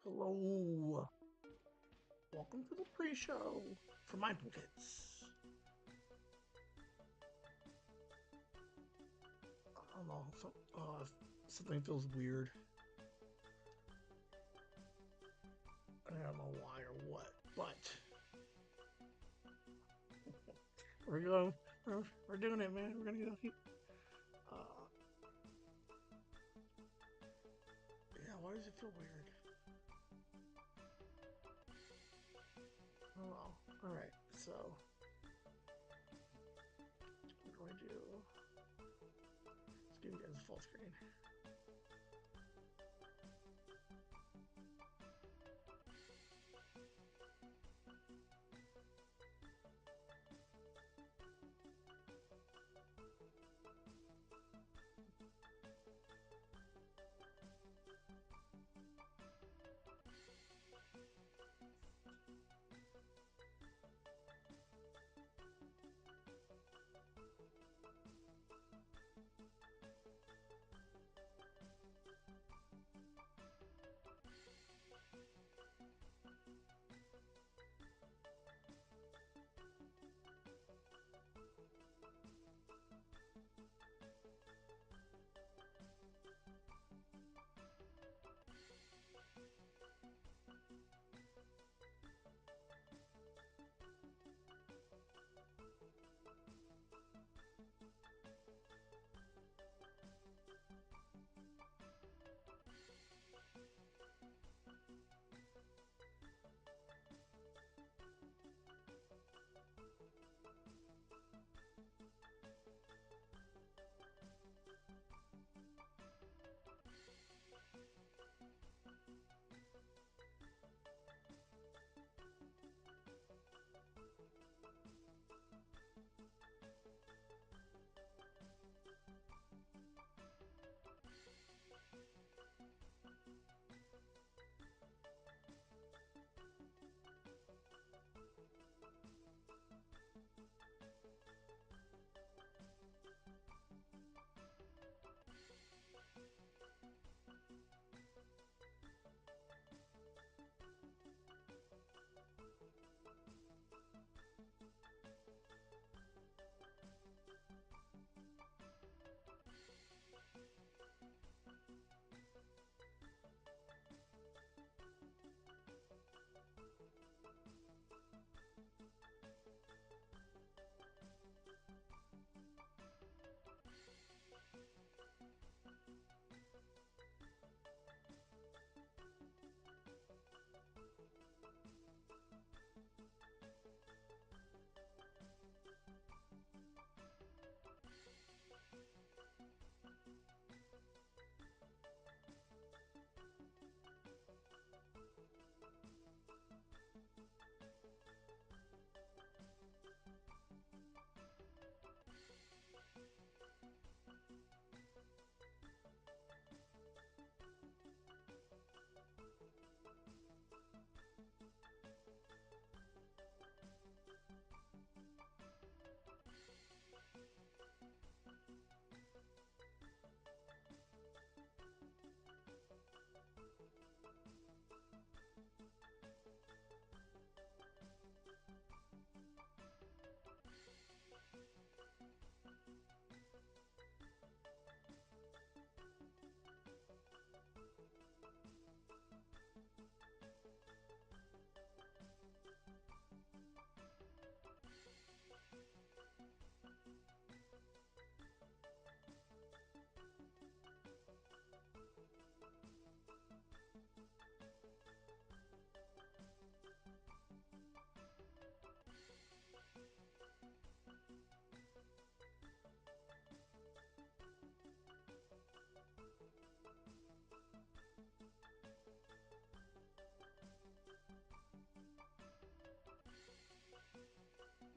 Hello. Welcome to the pre-show for Mindful Kids. I don't know, something feels weird. I don't know why or what, but we're going. We're doing it, man. We're gonna go. Uh, yeah. Why does it feel weird? Oh well. All right. So we're going to. Let's give you guys a full screen.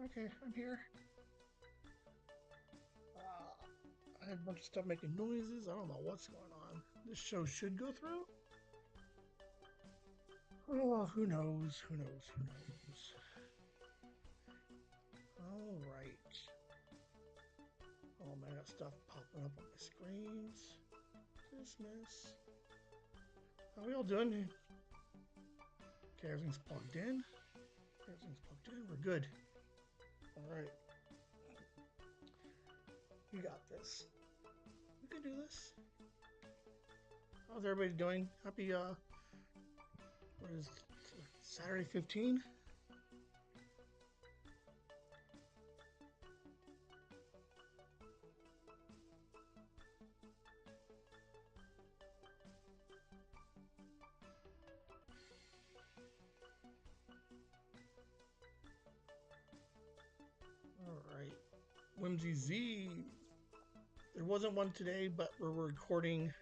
Okay, I'm here. Uh, I had a bunch of stuff making noises. I don't know what's going on. This show should go through. Oh, who knows? Who knows? Who knows? All right. Oh man, I got stuff popping up on my screens. Dismiss. How we all doing? Okay, everything's plugged in. Everything's plugged in. We're good. All right. We got this. We can do this. How's everybody doing? Happy, what is Saturday 15? All right. Whimsy Z. There wasn't one today, but we're recording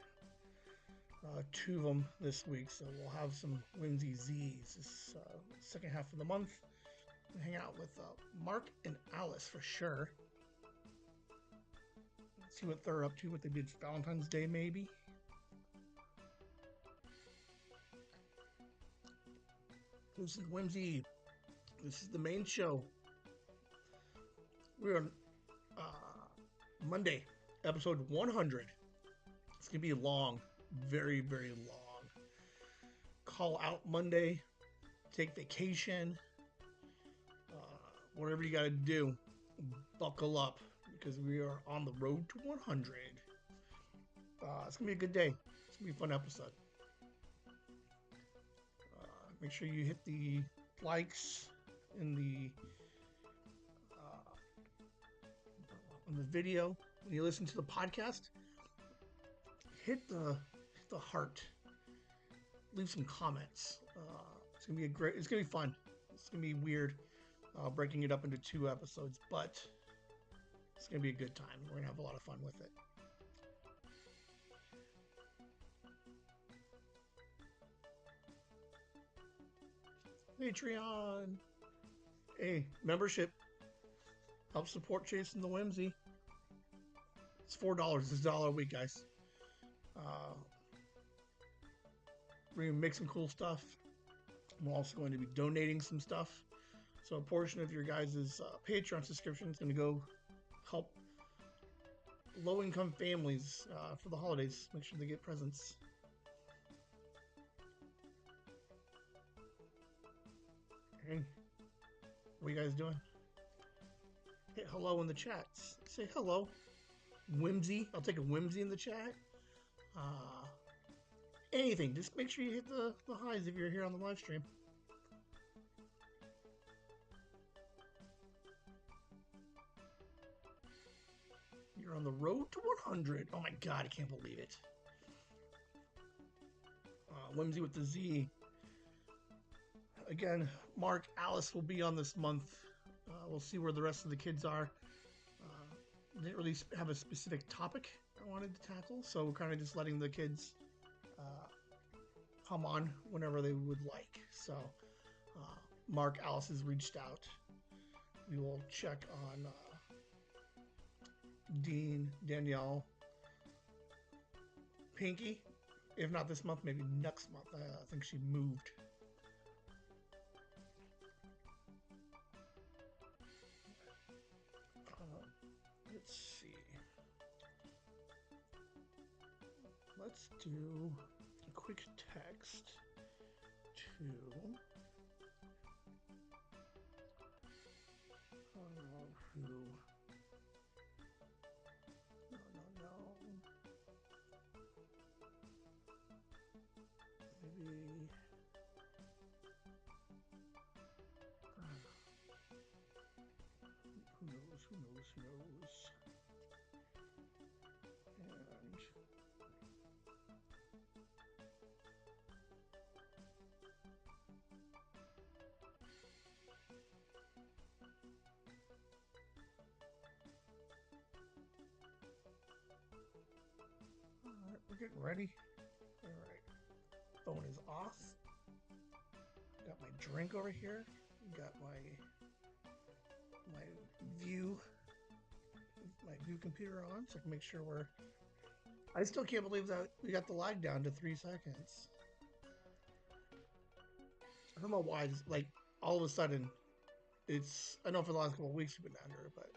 2 of them this week, so we'll have some Whimsy Z's this second half of the month. We'll hang out with Mark and Alice for sure. See what they're up to, what they did for Valentine's Day, maybe. This is Whimsy. This is the main show. We're on Monday, episode 100. It's going to be long, very, very long. Call out Monday, take vacation, whatever you got to do. Buckle up because we are on the road to 100. It's going to be a good day. It's going to be a fun episode. Make sure you hit the likes in the on the video. When you listen to the podcast, hit the heart. Leave some comments. It's gonna be it's gonna be fun. It's gonna be weird breaking it up into 2 episodes, but it's gonna be a good time. We're gonna have a lot of fun with it. Patreon. Hey, membership. Help support Chasing the Whimsy. It's $4. It's $1 a week, guys. We're going to make some cool stuff. I'm also going to be donating some stuff. So a portion of your guys' Patreon subscription is going to go help low-income families for the holidays. Make sure they get presents. Hey, what are you guys doing? Hit hello in the chat. Say hello. Whimsy. I'll take a whimsy in the chat. Anything. Just make sure you hit the highs if you're here on the live stream. You're on the road to 100. Oh my god, I can't believe it. Whimsy with the Z. Again, Mark, Alice will be on this month. We'll see where the rest of the kids are. Didn't really have a specific topic I wanted to tackle, so we're kind of just letting the kids come on whenever they would like. So Mark, Alice has reached out. We will check on Dean, Danielle, Pinky. If not this month, maybe next month. I think she moved. Let's see. Let's do a quick text to who. No. Maybe. Who knows? And alright, we're getting ready. Alright. Phone is off. Got my drink over here. Got my view computer on, so I can make sure I still can't believe that we got the lag down to 3 seconds. I don't know why, it's like all of a sudden I know for the last couple of weeks we've been under it, but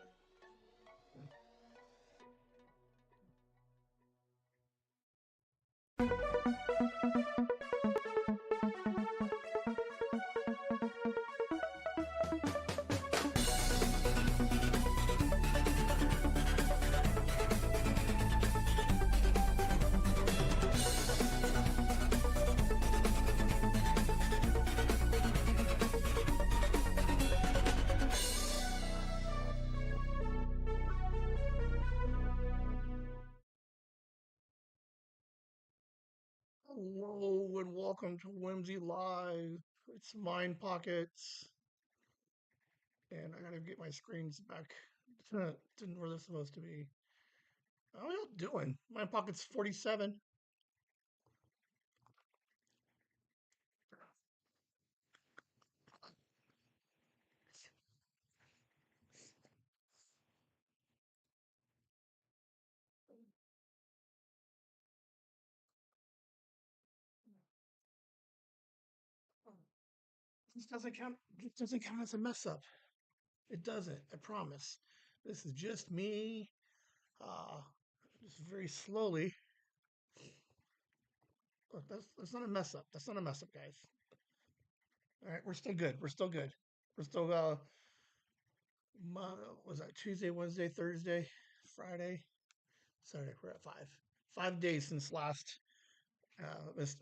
Hello and welcome to Whimsy Live. It's Mind Pockets, and I gotta get my screens back to where they're supposed to be. How are y'all doing? Mind Pockets 47. This doesn't count. This doesn't count as a mess up. It doesn't. I promise. This is just me. Uh, just very slowly. Look, that's not a mess up. That's not a mess up, guys. All right, we're still good. We're still good. We're still was that Tuesday, Wednesday, Thursday, Friday, Saturday? We're at 5. 5 days since last this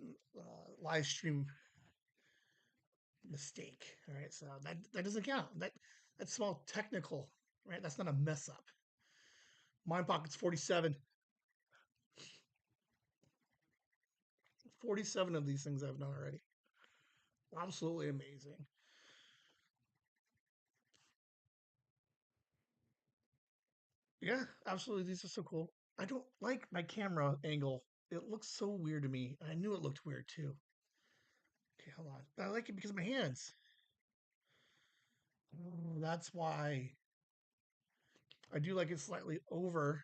live stream mistake. All right, so that doesn't count. That's small technical, right? That's not a mess up. Mind Pockets 47. 47 of these things I've done already. Absolutely amazing. Yeah, absolutely. These are so cool. I don't like my camera angle. It looks so weird to me. I knew it looked weird too. Okay, hold on. But I like it because of my hands. Oh, that's why I do like it slightly over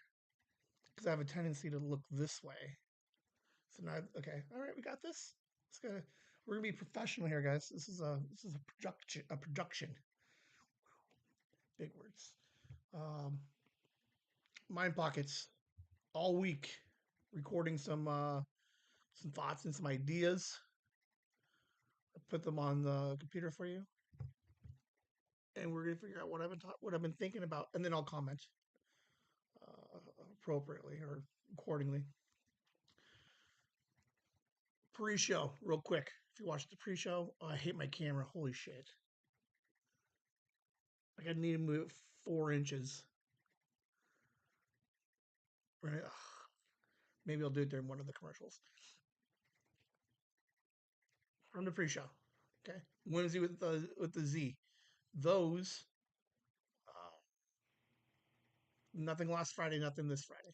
because I have a tendency to look this way. So now, okay, all right, we got this. It's gonna, we're gonna be professional here, guys. This is a production, a production. Big words. Um, Mind Pockets all week, recording some thoughts and some ideas. I put them on the computer for you, and we're gonna figure out what I've been thinking about, and then I'll comment appropriately or accordingly. Pre-show, real quick. If you watched the pre-show, oh, I hate my camera. Holy shit! Like I need to move it 4 inches. Right? Ugh. Maybe I'll do it during one of the commercials from the pre-show. Okay, Whimsy with the Z. Those nothing last Friday, nothing this Friday.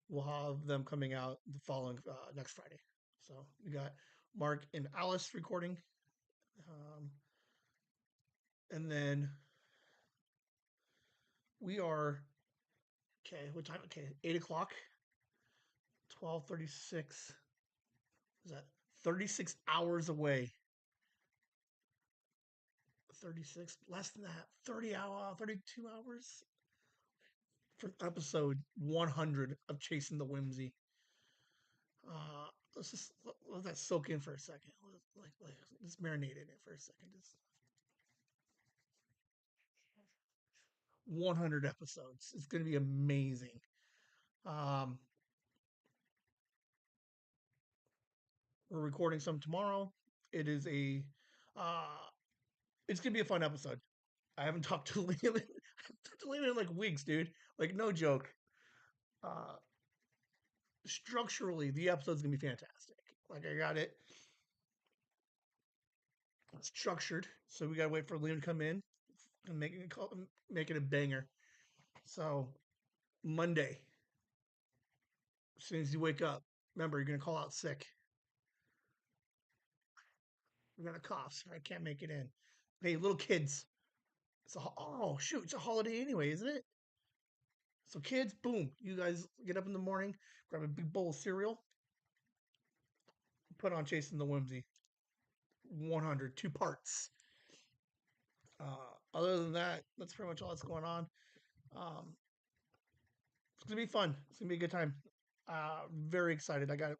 We'll have them coming out the following next Friday. So we got Mark and Alice recording, um, and then we are okay. What time? Okay, 8 o'clock. 12:36. Is that 36 hours away? 36, less than that. 32 hours from episode 100 of Chasing the Whimsy. Let's just let that soak in for a second. Just marinate in it for a second. Just 100 episodes. It's going to be amazing. Um, we're recording some tomorrow. It is a, uh, it's going to be a fun episode. I haven't talked to Liam, in like weeks, dude. Like no joke. Uh, Structurally, the episode's going to be fantastic. Like I got it structured, so we got to wait for Liam to come in and make it a banger. So Monday, as soon as you wake up, remember you're going to call out sick. We're going to cough. So I can't make it in. Hey, little kids. Oh shoot, it's a holiday anyway, isn't it? So kids, boom, you guys get up in the morning, grab a big bowl of cereal, put on Chasing the Whimsy. 100, 2 parts. Other than that, that's pretty much all that's going on. Um, it's gonna be fun. It's gonna be a good time. Very excited. I got it.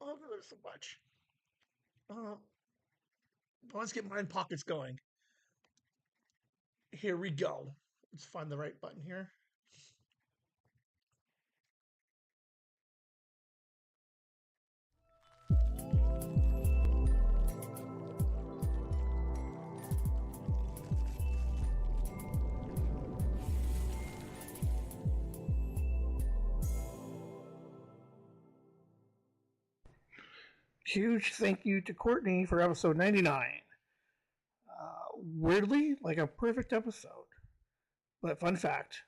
Oh, there's so much. Uh, let's get Mind Pockets going. Here we go. Let's find the right button here. huge thank you to Courtney for episode 99. Weirdly, like a perfect episode. But fun fact,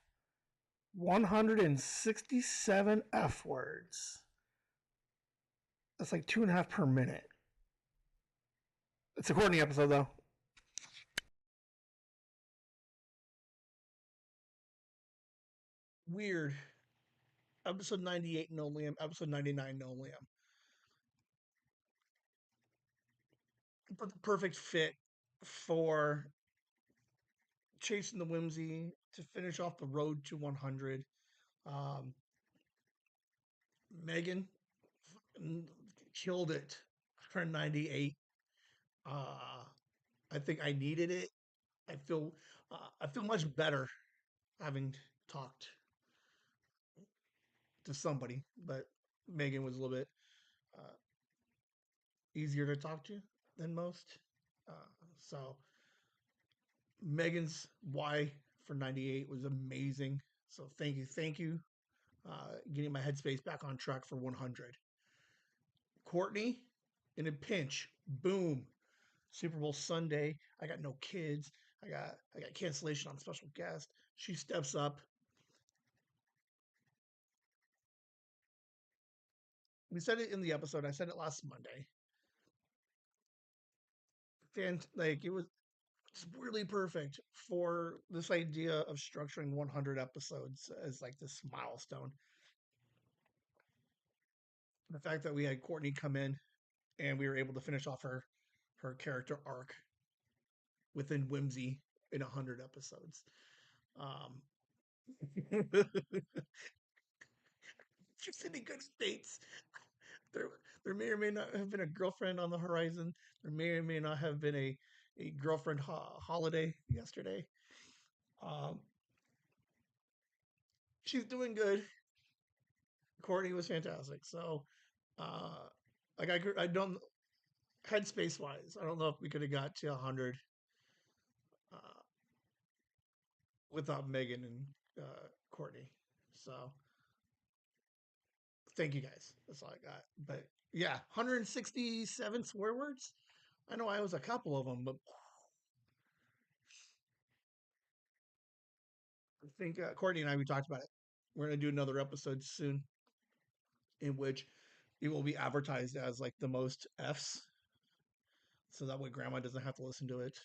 167 F words. That's like 2.5 per minute. It's a Courtney episode, though. Weird. Episode 98, no Liam. Episode 99, no Liam. But the perfect fit for chasing the whimsy to finish off the road to 100. Um, Megan killed it for 98. I think I needed it. I feel much better having talked to somebody, but Megan was a little bit uh, easier to talk to than most. Uh, so Megan's why for 98 was amazing. So thank you. Getting my headspace back on track for 100. Courtney, in a pinch, boom, Super Bowl Sunday. I got no kids. I got cancellation on special guest. She steps up. We said it in the episode. I said it last Monday. Like it was it's really perfect for this idea of structuring 100 episodes as like this milestone. The fact that we had Courtney come in and we were able to finish off her character arc within Whimsy in 100 episodes. Um, just in good states. There, there may or may not have been a girlfriend on the horizon. There may or may not have been a girlfriend holiday yesterday. Um, she's doing good. Courtney was fantastic. So, uh, like I don't headspace wise, I don't know if we could have got to 100 uh, without Megan and Courtney. So, thank you guys. That's all I got. But yeah, 167 swear words. I know I was a couple of them, but I think Courtney and I we talked about it. We're gonna do another episode soon, in which it will be advertised as like the most Fs, so that way Grandma doesn't have to listen to it.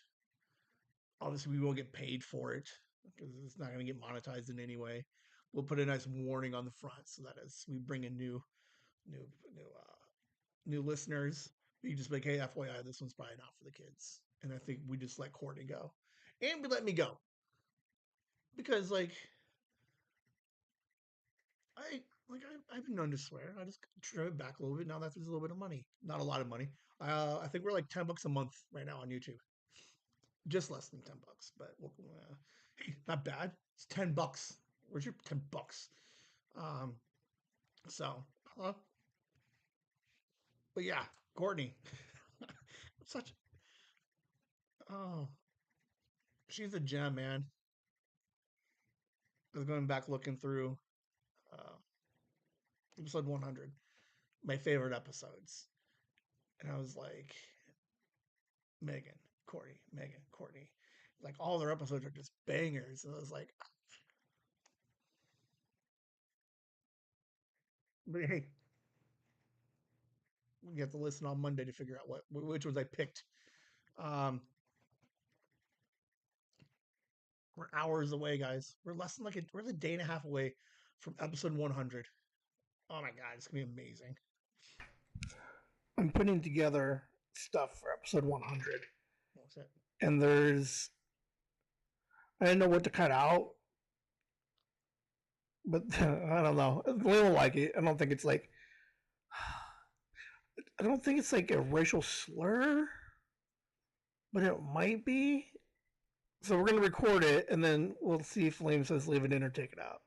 Obviously, we will get paid for it because it's not gonna get monetized in any way. We'll put a nice warning on the front so that as we bring in new new listeners, you just like, hey, FYI, this one's probably not for the kids. And I think we just let Courtney go, and we let me go because I've been known to swear. I just trim it back a little bit now that there's a little bit of money. Not a lot of money. I think we're like $10 a month right now on YouTube. Just less than $10, but hey, not bad. It's $10. Where's your $10? Um, so, uh, but yeah, Courtney, such oh, she's a gem, man. I was going back looking through uh, episode 100, my favorite episodes, and I was like, Megan, Courtney, Megan, Courtney. Like all their episodes are just bangers. And I was like, but hey, we have to listen on Monday to figure out which ones I picked. Um, we're hours away, guys. We're less than we're a day and a half away from episode 100. Oh my god, it's gonna be amazing. I'm putting together stuff for episode 100. What's it? And I didn't know what to cut out, but I don't know. We don't like it. I don't think it's like a racial slur, but it might be. So we're gonna record it, and then we'll see if Liam says leave it in or take it out.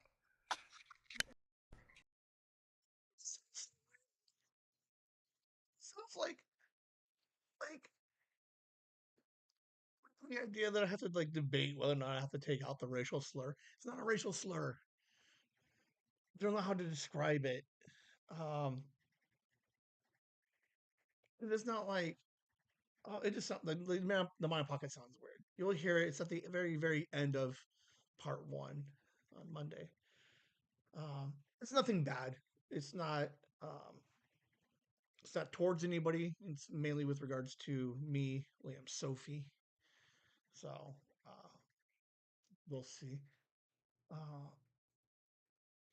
Sounds like the idea that I have to like debate whether or not I have to take out the racial slur. It's not a racial slur. I don't know how to describe it. Um, It's not like it just sounds like the mind pocket sounds weird. You'll hear it. It's at the very very end of part one on Monday. It's nothing bad. It's not. Um, it's not towards anybody. It's mainly with regards to me, Liam, Sophie. So uh, we'll see. Uh,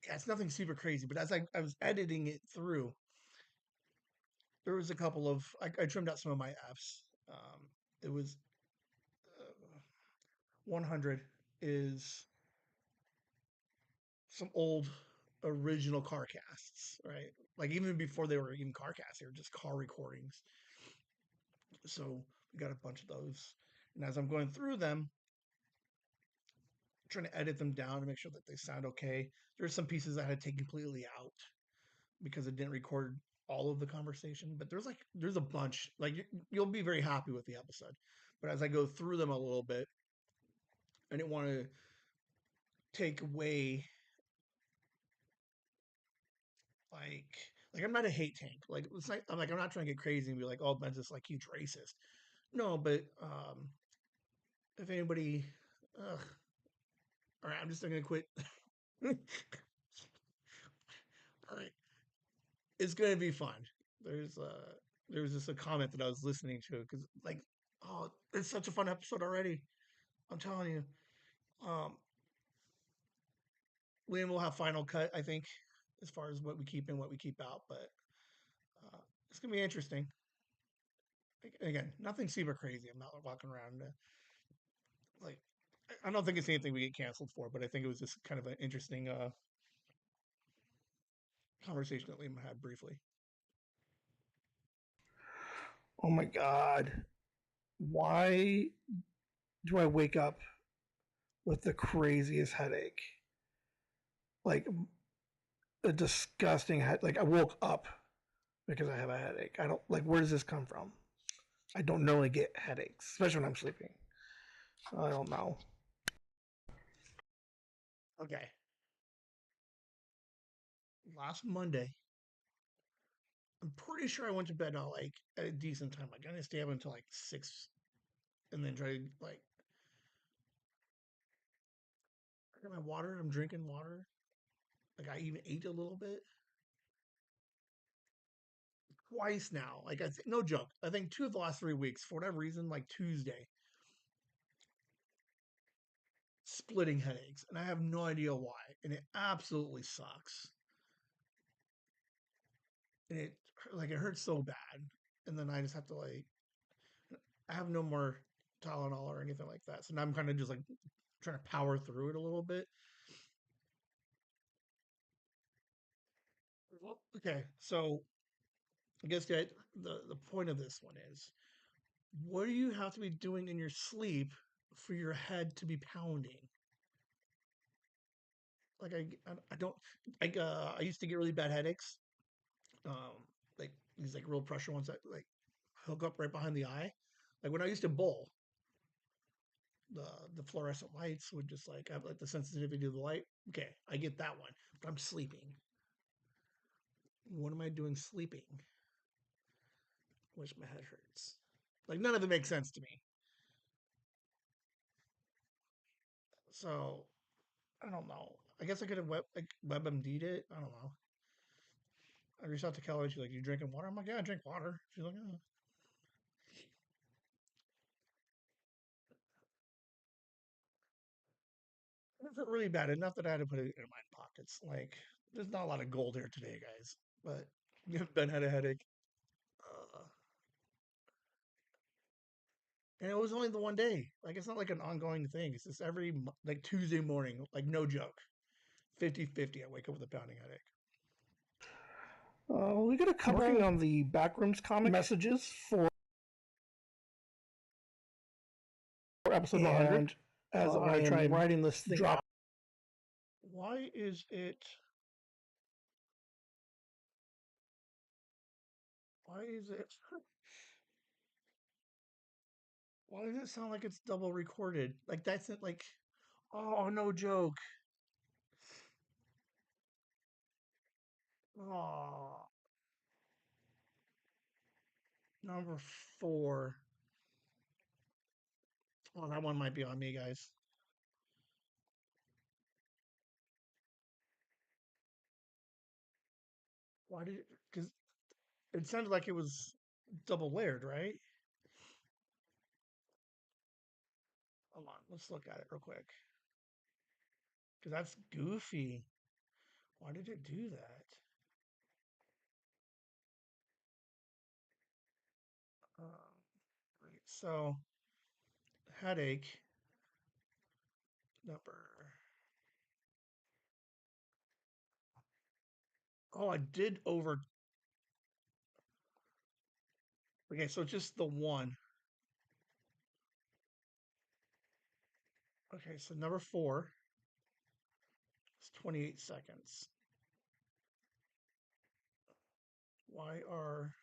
yeah, it's nothing super crazy. But as I was editing it through, there was a couple of I trimmed out some of my Fs. It was 100 is some old original car casts, right? Like even before they were even car casts, they were just car recordings. So we got a bunch of those. And as I'm going through them, trying to edit them down to make sure that they sound okay. There's some pieces I had to take completely out because it didn't record all of the conversation. But there's a bunch. Like you'll be very happy with the episode. But as I go through them a little bit, I didn't want to take away like I'm not a hate tank. Like it's not, I'm not trying to get crazy and be like, oh, Ben's just like huge racist. No, but if anybody, ugh, all right, I'm just gonna quit. All right, it's gonna be fun. There's there was just a comment that I was listening to because like, oh, it's such a fun episode already. I'm telling you. Um, Liam will have final cut, I think, as far as what we keep in, what we keep out. But it's gonna be interesting. Again, nothing super crazy. I'm not walking around like I don't think it's anything we get canceled for, but I think it was just kind of an interesting conversation that Liam had briefly. Oh my god, why do I wake up with the craziest headache? Like a disgusting head. Like I woke up because I have a headache. I don't like. Where does this come from? I don't normally get headaches, especially when I'm sleeping. I don't know. Okay, last Monday, I'm pretty sure I went to bed at a decent time. Like I didn't stay up until like 6, and then try to like I got my water. I'm drinking water. Like I even ate a little bit twice now. Like no joke. I think 2 of the last 3 weeks for whatever reason, like Tuesday, splitting headaches, and I have no idea why, and it absolutely sucks. And it hurts so bad, and then I just have to I have no more Tylenol or anything like that. So now I'm kind of just like trying to power through it a little bit. Well, okay, so I guess the point of this one is, what do you have to be doing in your sleep for your head to be pounding? Like I don't I used to get really bad headaches, um, like these like real pressure ones that like hook up right behind the eye. Like when I used to bowl, the the fluorescent lights would just like have like the sensitivity to the light. Okay, I get that one, but I'm sleeping. What am I doing sleeping? Wish my head hurts. Like none of it makes sense to me. So I don't know. I guess I could have WebMD'd it. I don't know. I reached out to Kelly. She's like, "You drinking water?" I'm like, "Yeah, I drink water." She's like, "Oh." It felt really bad enough that I had to put it in my pockets. Like, there's not a lot of gold here today, guys. But Ben had a headache, uh, and it was only the one day. Like, it's not like an ongoing thing. It's just every like Tuesday morning. Like, no joke, 50-50. I wake up with a pounding headache. We got a couple working on the Backrooms comic messages for episode 100. As I am writing this thing out. Why is it? Why is it? Why does it sound like it's double recorded? Like that's it. Like, oh no joke. Oh Number 4. Oh, that one might be on me, guys. Why did it? Because it sounded like it was double layered, right? Hold on, let's look at it real quick. Because that's goofy. Why did it do that? Right. So headache number. Oh, I did over. Okay, so just the one. Okay, so number 4 is 28 seconds. Why are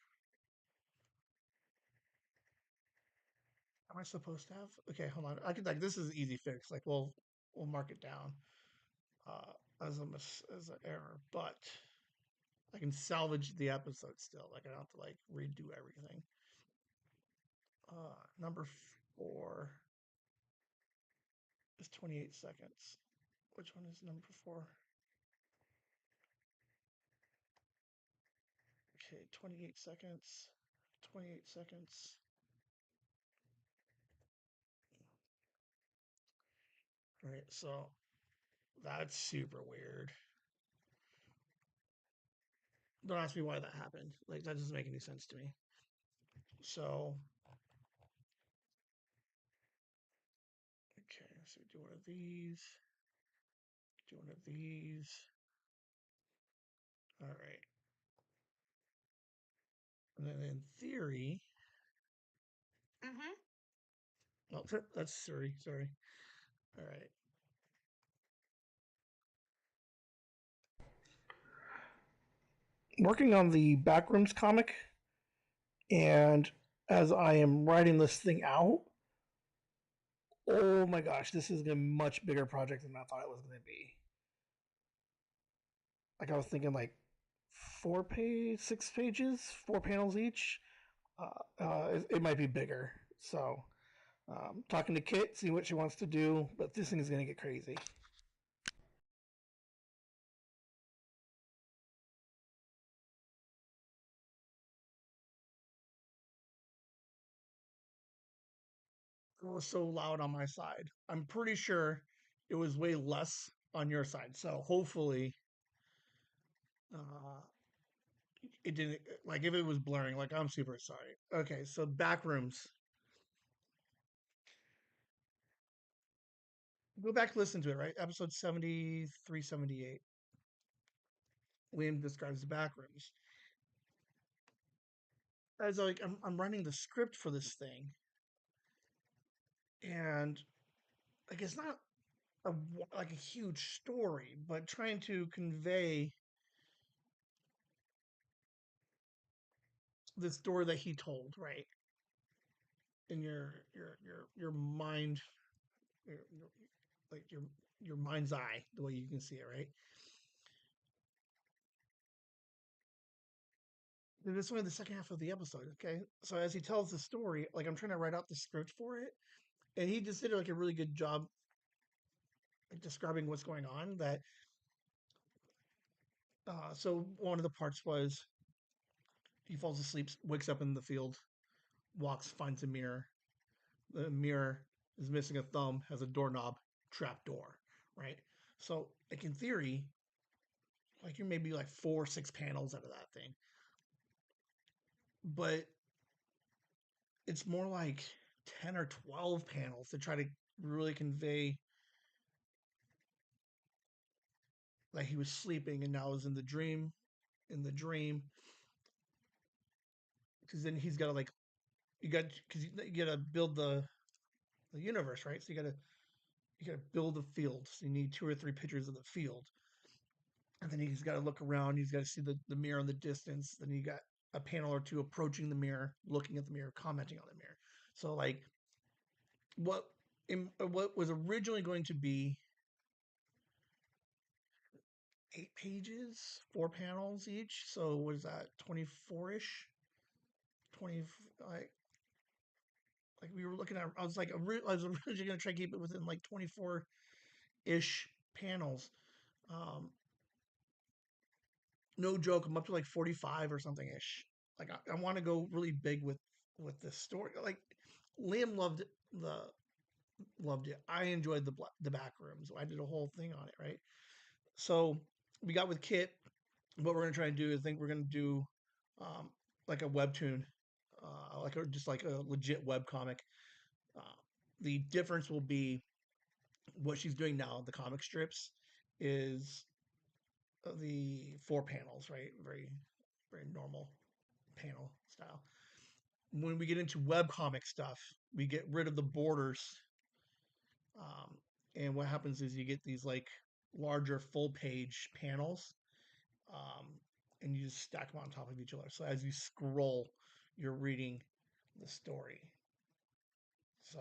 am I supposed to have? Okay, hold on. I could like this is an easy fix. Like we'll mark it down as as an error, but I can salvage the episode still. Like I don't have to like redo everything. Number 4 is 28 seconds. Which one is number 4? Okay, 28 seconds. 28 seconds. All right, so that's super weird. Don't ask me why that happened. Like that doesn't make any sense to me. So okay, so do one of these. Do one of these. All right. And then in theory, oh, that's Siri. Sorry. All right. Working on the Backrooms comic, and as I am writing this thing out, oh my gosh, this is a much bigger project than I thought it was going to be. Like I was thinking, like 6 pages, 4 panels each. It might be bigger. So, talking to Kit, see what she wants to do, but this thing is going to get crazy. It was so loud on my side. I'm pretty sure it was way less on your side. So hopefully, uh, it didn't like if it was blurring. Like I'm super sorry. Okay, so Backrooms. Go back, listen to it. Right, episode 73, 78. Liam describes the Backrooms as like I'm running the script for this thing, and like it's not a like a huge story, but trying to convey the story that he told, right? In your mind, your like your mind's eye, the way you can see it, right? And it's only the second half of the episode, okay? So as he tells the story, like I'm trying to write out the script for it, and he just did like a really good job like, describing what's going on. That so one of the parts was he falls asleep, wakes up in the field, walks, finds a mirror. The mirror is missing a thumb, has a doorknob, trap door, right? So like in theory, like you're maybe like 4 or 6 panels out of that thing, but it's more like 10 or 12 panels to try to really convey like he was sleeping and now is in the dream because then he's got to like you got because you got to build the universe, right? So you got to build the field, so you need 2 or 3 pictures of the field, and then he's got to look around, he's got to see the mirror in the distance, then you got a panel or two approaching the mirror, looking at the mirror, commenting on the mirror. So like what what was originally going to be 8 pages, 4 panels each. So what is that, 24 ish? 20 like like we were looking at. I was like, I was originally gonna try to keep it within like 24 ish panels. Um, no joke, I'm up to like 45 or something ish. Like I want to go really big with this story. Like Liam the loved it. I enjoyed the back rooms. I did a whole thing on it, right? So we got with Kit. What we're gonna try and do is, I think we're gonna do um, like a webtoon, just like a legit web comic. Uh, the difference will be what she's doing now. The comic strips is the four panels, right? Very normal panel style. When we get into web comic stuff, we get rid of the borders, and what happens is you get these like larger full page panels, um, and you just stack them on top of each other. So as you scroll, you're reading the story. So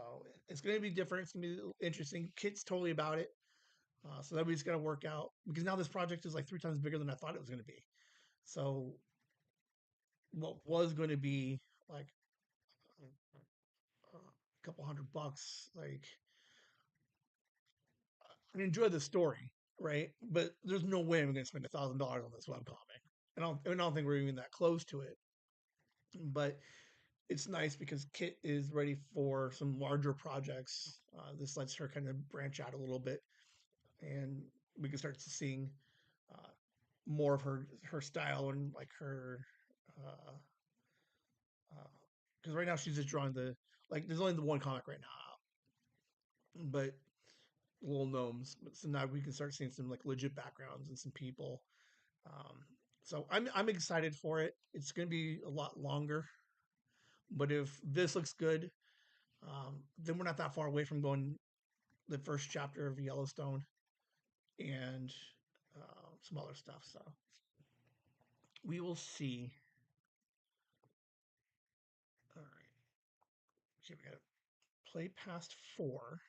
it's going to be different. It's going to be interesting. Kit's totally about it. So that we just got to work out, because now this project is like 3 times bigger than I thought it was going to be. So what was going to be like a couple $100, like I enjoy the story, right? But there's no way I'm going to spend $1,000 on this webcomic. I don't think we're even that close to it. But it's nice because Kit is ready for some larger projects. This lets her kind of branch out a little bit, and we can start to seeing uh, more of her style and like her. Because right now she's just drawing like there's only the one comic right now, but little gnomes. So now we can start seeing some like legit backgrounds and some people. Um, so I'm excited for it. It's going to be a lot longer, but if this looks good, then we're not that far away from going the first chapter of Yellowstone and some other stuff. So we will see. All right. Okay, we got to play past 4.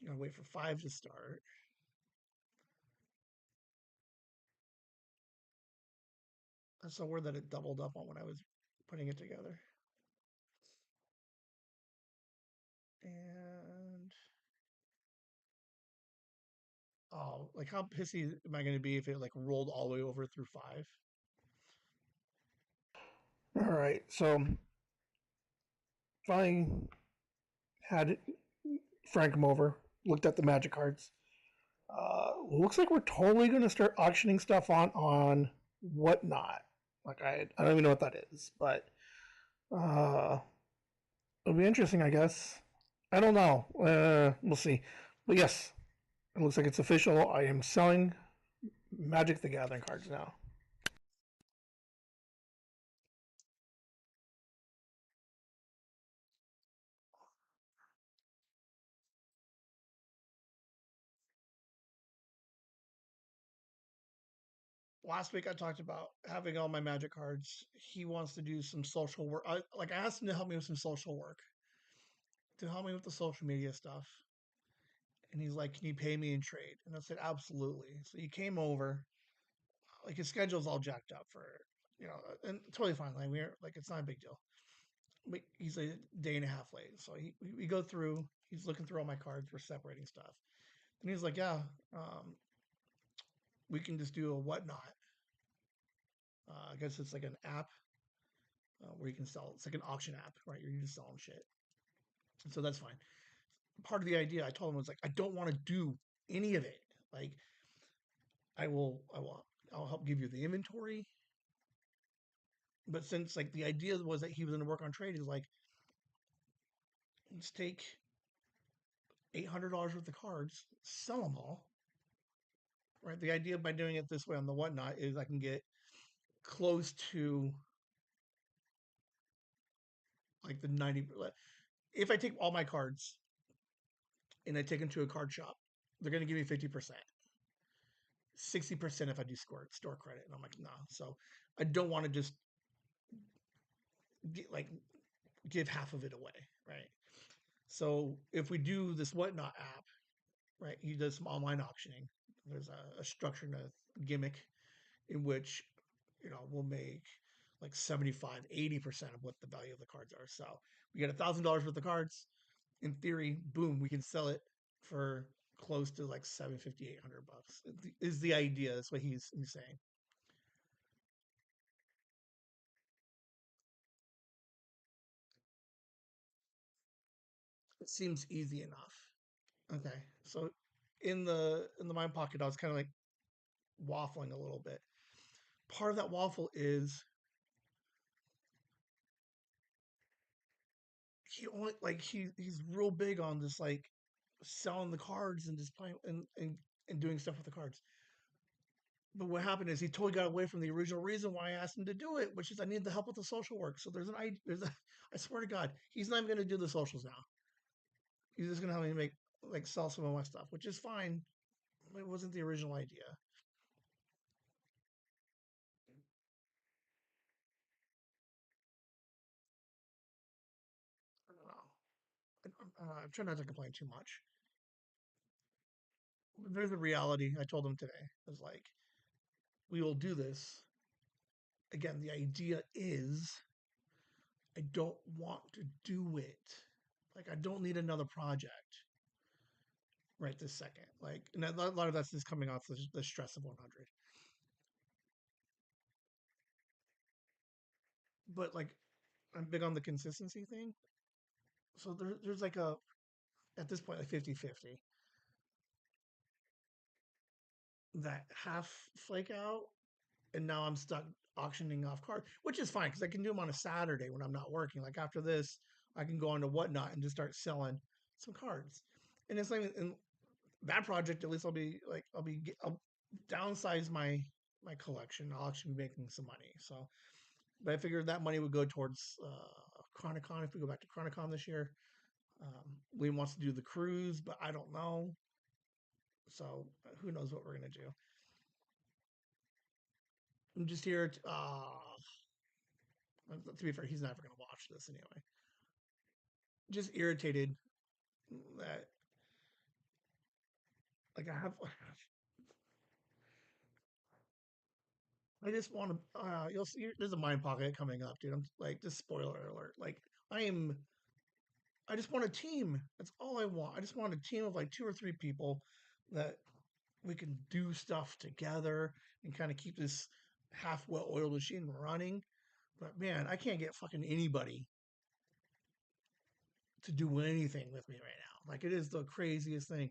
You gotta wait for 5 to start. I'm so weird that it doubled up on when I was putting it together. And oh, like how pissy am I going to be if it like rolled all the way over through 5? All right, so finally had Frank come over, looked at the magic cards. Looks like we're totally going to start auctioning stuff on whatnot. Like I don't even know what that is, but uh, it'll be interesting, I guess. I don't know. We'll see. But yes, it looks like it's official. I am selling Magic the Gathering cards now. Last week I talked about having all my Magic cards. He wants to do some social work. I asked him to help me with some social work, to help me with the social media stuff. And he's like, "Can you pay me in trade?" And I said, "Absolutely." So he came over. Like his schedule's all jacked up for, and totally fine. Like we're like it's not a big deal. But he's a day and a half late. So we go through. He's looking through all my cards. We're separating stuff, and he's like, "Yeah, we can just do a whatnot. I guess it's like an app where you can sell. It's like an auction app, right? You're just selling shit. So that's fine. Part of the idea I told him was like, I don't want to do any of it. Like, I'll help give you the inventory. But since like the idea was that he was going to work on trade, he's like, let's take $800 worth of cards, sell them all. Right. The idea by doing it this way on the whatnot is I can get close to like the 90. If I take all my cards and I take them to a card shop, they're going to give me 50%. 60% if I do store credit. And I'm like, nah. So I don't want to just like give half of it away, right? So if we do this whatnot app, right, he does some online auctioning. There's a structure and a gimmick in which we'll make like 75, 80% of what the value of the cards are. So we get $1,000 worth of cards. In theory, boom, we can sell it for close to like 750, 800 bucks is the idea. That's what he's saying. It seems easy enough. Okay. So in the mind pocket, I was kind of like waffling a little bit. Part of that waffle is he only like he's real big on this like selling the cards and just playing and doing stuff with the cards. But what happened is he totally got away from the original reason why I asked him to do it, which is I need the help with the social work. So there's a I swear to God, he's not even going to do the socials now. He's just going to help me make like sell some of my stuff, which is fine. It wasn't the original idea. I don't know. I'm trying not to complain too much. There's a reality. I told him today. I was like, we will do this. Again, the idea is I don't want to do it. Like, I don't need another project right this second. Like, and a lot of that's just coming off the stress of 100. But like, I'm big on the consistency thing. So there's like at this point, like 50-50 that half flake out. And now I'm stuck auctioning off cards, which is fine because I can do them on a Saturday when I'm not working. Like after this, I can go on to Whatnot and just start selling some cards. And it's like in that project, at least I'll downsize my collection. I'll actually be making some money. So, but I figured that money would go towards Chronicon if we go back to Chronicon this year. Liam wants to do the cruise, but I don't know. So who knows what we're gonna do? I'm just here. To be fair, he's never gonna watch this anyway. Just irritated that like I just want to you'll see there's a mind pocket coming up, dude. I'm like just spoiler alert. Like I am I just want a team. That's all I want. I just want a team of like two or three people that we can do stuff together and kind of keep this half well oiled machine running. But man, I can't get fucking anybody to do anything with me right now. Like it is the craziest thing.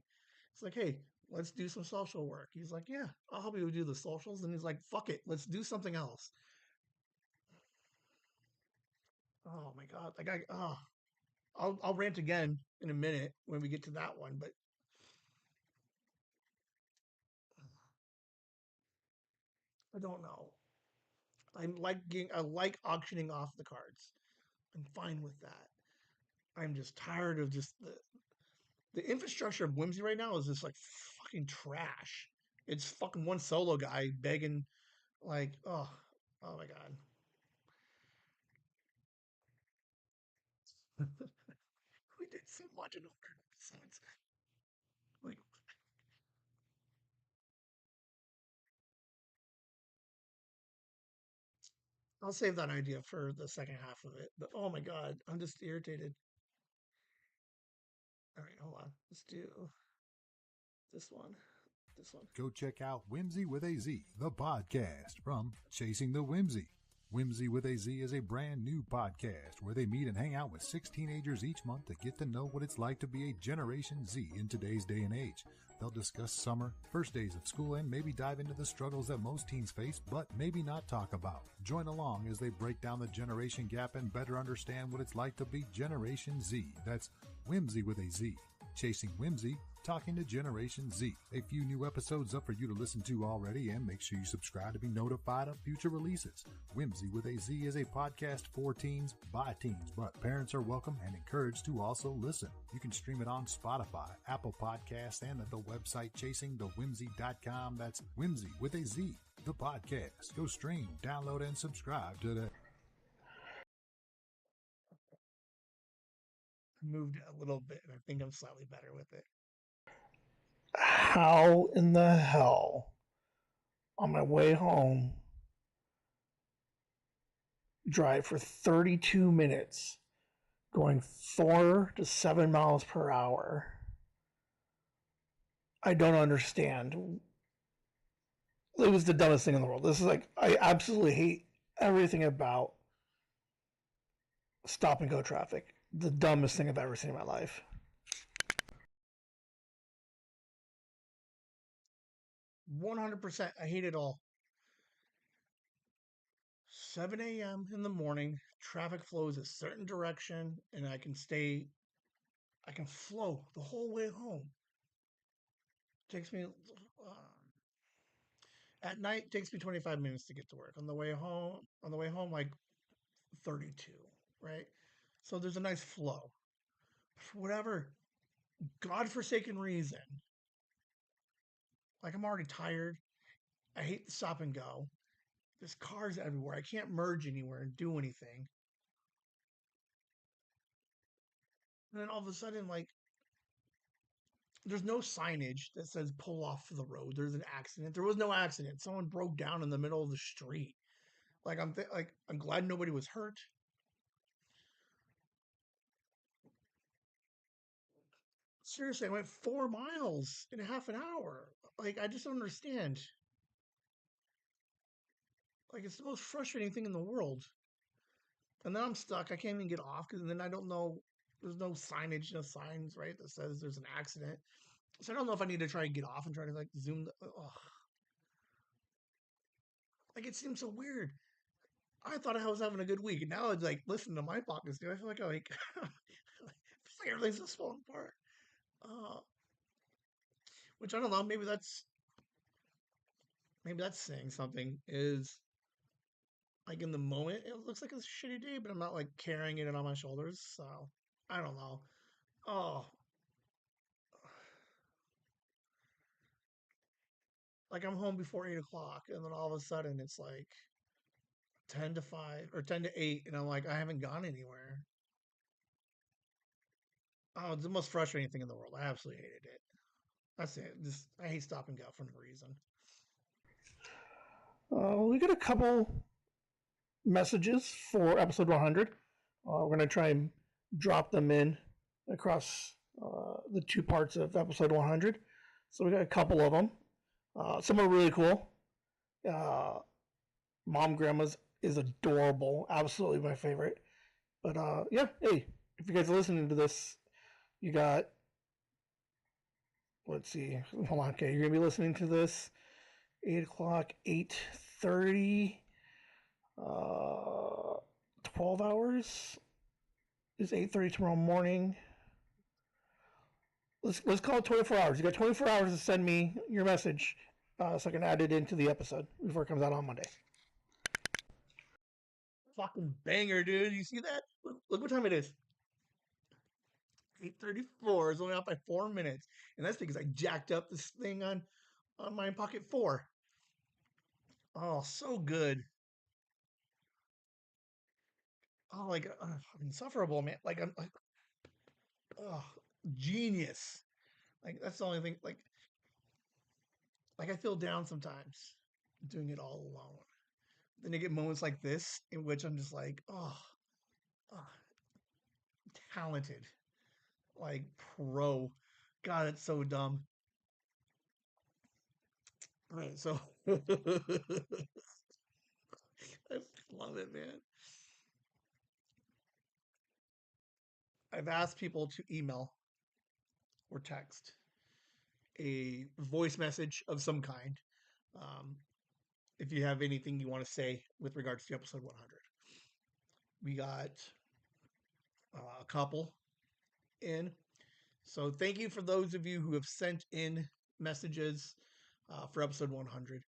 It's like, hey, let's do some social work. He's like, yeah, I'll help you do the socials. And he's like, fuck it, let's do something else. Oh my god, like I'll rant again in a minute when we get to that one, but I don't know. I like auctioning off the cards. I'm fine with that. I'm just tired of just the infrastructure of Whimsy right now is just like fucking trash. It's fucking one solo guy begging like oh my god. We did so much in 100 episodes. Like, I'll save that idea for the second half of it. But oh my god, I'm just irritated. All right, hold on. Let's do this one. This one. Go check out Whimsy with a Z, the podcast from Chasing the Whimsy. Whimsy with a Z is a brand new podcast where they meet and hang out with 6 teenagers each month to get to know what it's like to be a Generation Z in today's day and age. They'll discuss summer, first days of school, and maybe dive into the struggles that most teens face, but maybe not talk about. Join along as they break down the generation gap and better understand what it's like to be Generation Z. That's Whimsy with a Z. Chasing Whimsy, talking to Generation Z. A few new episodes up for you to listen to already, and make sure you subscribe to be notified of future releases. Whimsy with a Z is a podcast for teens by teens, but parents are welcome and encouraged to also listen. You can stream it on Spotify, Apple Podcasts, and at the website chasingthewhimsy.com. That's Whimsy with a Z, the podcast. Go stream, download, and subscribe today. I moved it a little bit, and I think I'm slightly better with it. How in the hell, on my way home, drive for 32 minutes going 4 to 7 miles per hour. I don't understand. It was the dumbest thing in the world. This is like, I absolutely hate everything about stop and go traffic. The dumbest thing I've ever seen in my life. 100%. I hate it all. 7 a.m. in the morning, traffic flows a certain direction, and I can flow the whole way home. Takes me, at night, takes me 25 minutes to get to work. On the way home, like 32, right? So there's a nice flow. For whatever godforsaken reason, like I'm already tired. I hate the stop and go. There's cars everywhere. I can't merge anywhere and do anything. And then all of a sudden, like, there's no signage that says pull off the road. There's an accident. There was no accident. Someone broke down in the middle of the street. Like I'm glad nobody was hurt. Seriously, I went 4 miles in half an hour. Like I just don't understand. Like it's the most frustrating thing in the world. And then I'm stuck. I can't even get off because then I don't know. There's no signage, no signs, right, that says there's an accident. So I don't know if I need to try and get off and try to like zoom. Like it seems so weird. I thought I was having a good week, and now it's like listen to my pockets, dude. I feel like everything's just falling apart. Uh, which I don't know. Maybe that's saying something. Is like in the moment, it looks like a shitty day, but I'm not like carrying it on my shoulders. So I don't know. Oh, like I'm home before 8 o'clock, and then all of a sudden it's like 10 to 5 or 10 to 8, and I'm like I haven't gone anywhere. Oh, it's the most frustrating thing in the world. I absolutely hated it. That's it. Just I hate stop and go for no reason. We got a couple messages for episode 100. We're going to try and drop them in across the two parts of episode 100. So we got a couple of them. Some are really cool. Mom Grandma's is adorable. Absolutely my favorite. But yeah, hey, if you guys are listening to this, you got, let's see, hold on, okay, you're going to be listening to this 8 o'clock, 8:30, 12 hours is 8:30 tomorrow morning. Let's call it 24 hours. You got 24 hours to send me your message so I can add it into the episode before it comes out on Monday. Fucking banger, dude. You see that? Look what time it is. 8:34 is only off by 4 minutes. And that's because I jacked up this thing on my Pocket 4. Oh, so good. Oh, like insufferable, man. Like I'm like, oh, genius. Like that's the only thing. Like I feel down sometimes doing it all alone. Then you get moments like this in which I'm just like, oh, talented, like pro. God, it's so dumb. All right, so I love it, man. I've asked people to email or text a voice message of some kind. Um, if you have anything you want to say with regards to episode 100, we got a couple in. So thank you for those of you who have sent in messages for episode 100.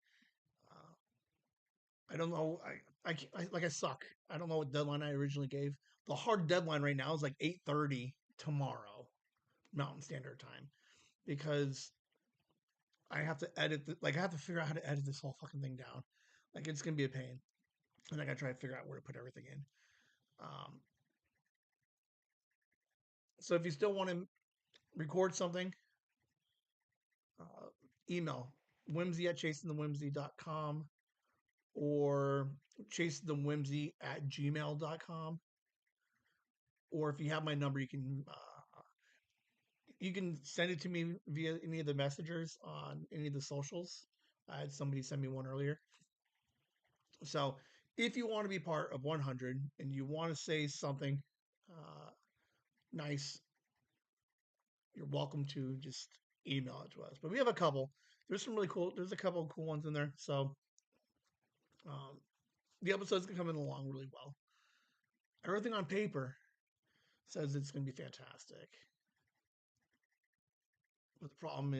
I don't know. I suck. I don't know what deadline I originally gave. The hard deadline right now is like 8:30 tomorrow, Mountain Standard Time, because I have to I have to figure out how to edit this whole fucking thing down. Like it's gonna be a pain, and I gotta try to figure out where to put everything in. Um, so if you still want to record something, email whimsy at chasingthewhimsy.com or chasethewhimsy@gmail.com. Or if you have my number, you can send it to me via any of the messengers on any of the socials. I had somebody send me one earlier. So if you want to be part of 100 and you want to say something uh, nice, you're welcome to just email it to us. But we have a couple. There's a couple of cool ones in there. So um, the episode's coming along really well. Everything on paper says it's going to be fantastic. But the problem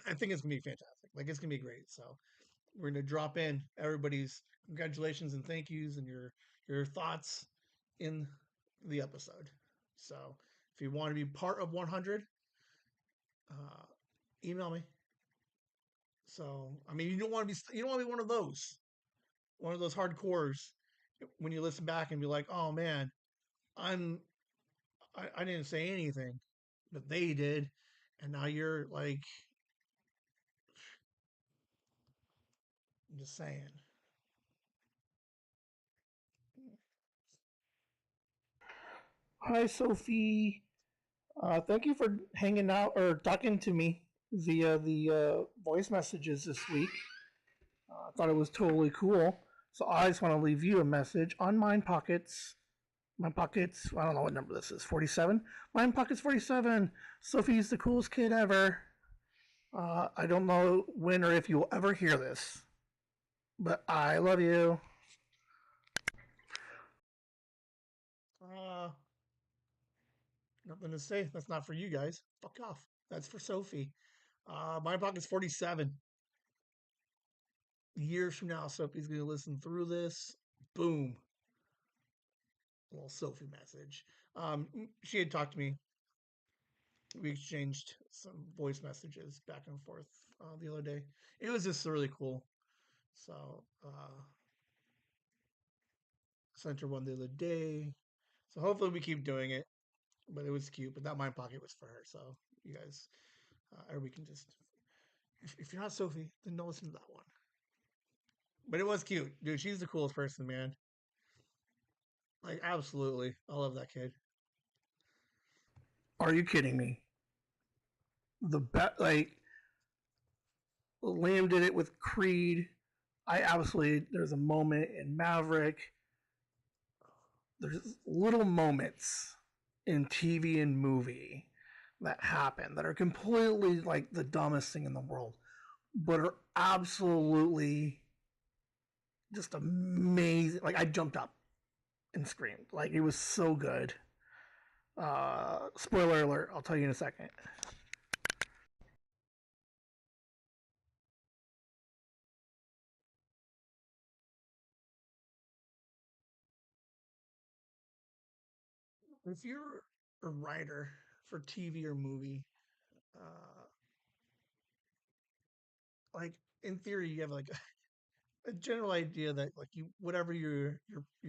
I think it's going to be fantastic. Like, it's going to be great. So we're going to drop in everybody's congratulations and thank yous and your thoughts in the episode. So if you want to be part of 100, uh, email me. So I mean, you don't want to be one of those hardcores when you listen back and be like, oh man, I'm I didn't say anything, but they did, and now you're like, I'm just saying. Hi, Sophie. Thank you for hanging out or talking to me via the voice messages this week. I thought it was totally cool. So I just want to leave you a message on Mind Pockets. Mind Pockets, I don't know what number this is, 47? Mind Pockets 47. Sophie's the coolest kid ever. I don't know when or if you'll ever hear this, but I love you. Uh, Nothing to say. That's not for you guys. Fuck off. That's for Sophie. Mind Pockets 47. Years from now, Sophie's going to listen through this. Boom. A little Sophie message. She had talked to me. We exchanged some voice messages back and forth the other day. It was just really cool. So, sent her one the other day. So hopefully we keep doing it. But it was cute. But that Mind Pocket was for her. So you guys, or we can just, if you're not Sophie, then don't listen to that one. But it was cute, dude. She's the coolest person, man. Like, absolutely, I love that kid. Are you kidding me? Like, Liam did it with Creed. I absolutely, there's a moment in Maverick. There's little moments in TV and movie that happen that are completely like the dumbest thing in the world, but are absolutely just amazing. Like, I jumped up and screamed. Like, it was so good. Spoiler alert, I'll tell you in a second. If you're a writer for TV or movie, uh, like, in theory, you have like a general idea that like you whatever you're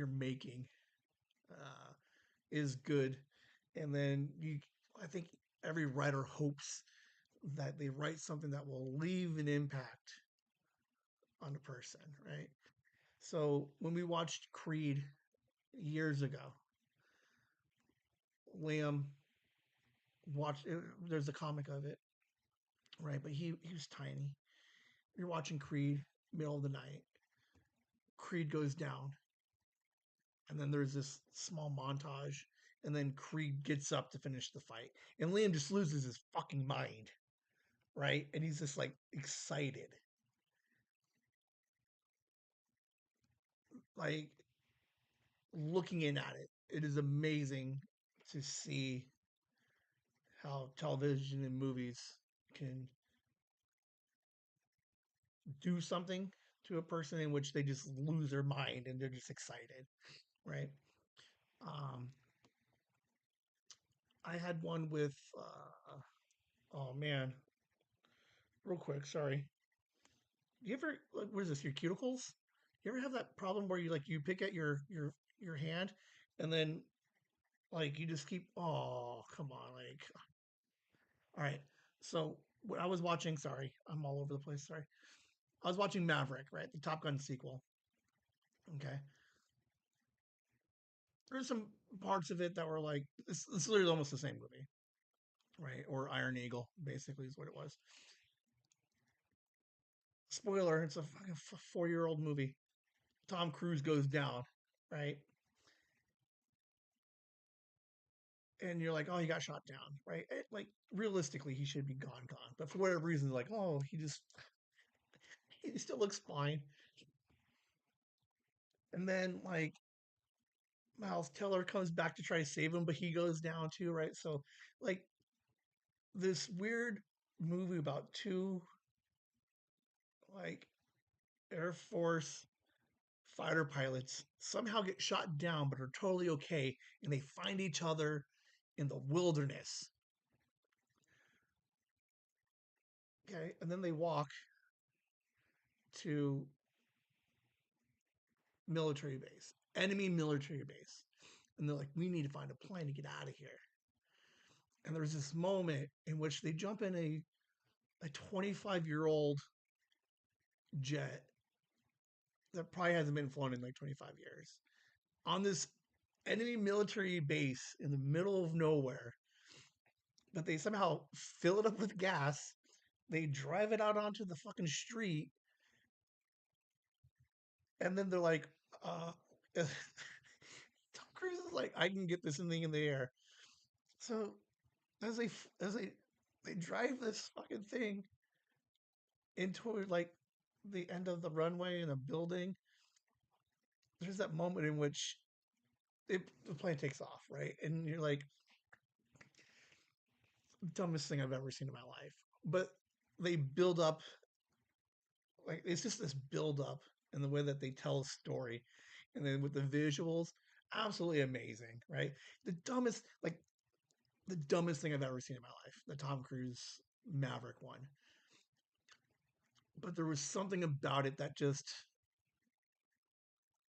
making uh, is good, and then I think every writer hopes that they write something that will leave an impact on a person, right? So when we watched Creed years ago, Liam watched it, there's a comic of it, right? But he was tiny. You're watching Creed, middle of the night. Creed goes down, and then there's this small montage, and then Creed gets up to finish the fight, and Liam just loses his fucking mind, right? And he's just like excited, like looking in at it. It is amazing to see how television and movies can do something to a person in which they just lose their mind and they're just excited, right? Um, I had one with, oh man, real quick, sorry. You ever, like, what is this? Your cuticles? You ever have that problem where you pick at your hand, and then like you just keep, oh come on, like, all right. So what I was watching, sorry, I'm all over the place. Sorry. I was watching Maverick, right? The Top Gun sequel. Okay. There's some parts of it that were like, it's literally almost the same movie, right? Or Iron Eagle, basically, is what it was. Spoiler, it's a fucking 4-year-old movie. Tom Cruise goes down, right? And you're like, oh, he got shot down, right? Like realistically, he should be gone. But for whatever reason, like, oh, he still looks fine. And then like Miles Teller comes back to try to save him, but he goes down too, right? So like this weird movie about two like Air Force fighter pilots somehow get shot down, but are totally okay, and they find each other in the wilderness. Okay, and then they walk to military base, enemy military base, and they're like, "We need to find a plane to get out of here." And there's this moment in which they jump in a 25-year-old jet that probably hasn't been flown in like 25 years on this enemy military base in the middle of nowhere, but they somehow fill it up with gas. They drive it out onto the fucking street, and then they're like, Tom Cruise is like, I can get this thing in the air. So as they drive this fucking thing into like the end of the runway in a building, there's that moment in which the plane takes off, right? And you're like, dumbest thing I've ever seen in my life. But they build up, like, it's just this build up in the way that they tell a story. And then with the visuals, absolutely amazing, right? The dumbest, like, the dumbest thing I've ever seen in my life, the Tom Cruise Maverick one. But there was something about it that just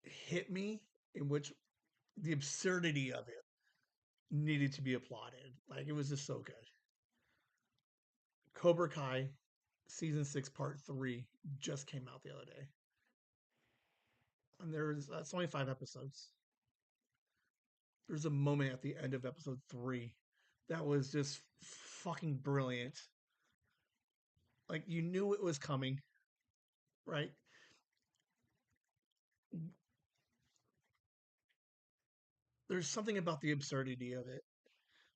hit me, in which the absurdity of it needed to be applauded. Like, it was just so good. Cobra Kai season 6 part 3 just came out the other day, and there's that's only 5 episodes. There's a moment at the end of episode 3 that was just fucking brilliant. Like, you knew it was coming, right? There's something about the absurdity of it.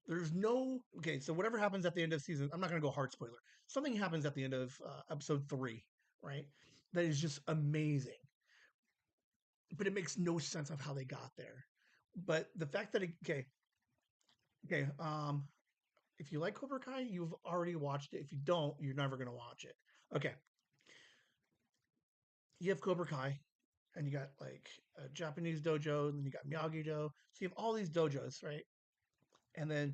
There's no okay. So whatever happens at the end of season, I'm not going to go hard spoiler. Something happens at the end of episode 3, right? That is just amazing, but it makes no sense of how they got there. But the fact that okay, if you like Cobra Kai, you've already watched it. If you don't, you're never going to watch it. Okay, you have Cobra Kai, and you got like a Japanese dojo, and then you got Miyagi Do. So you have all these dojos, right? And then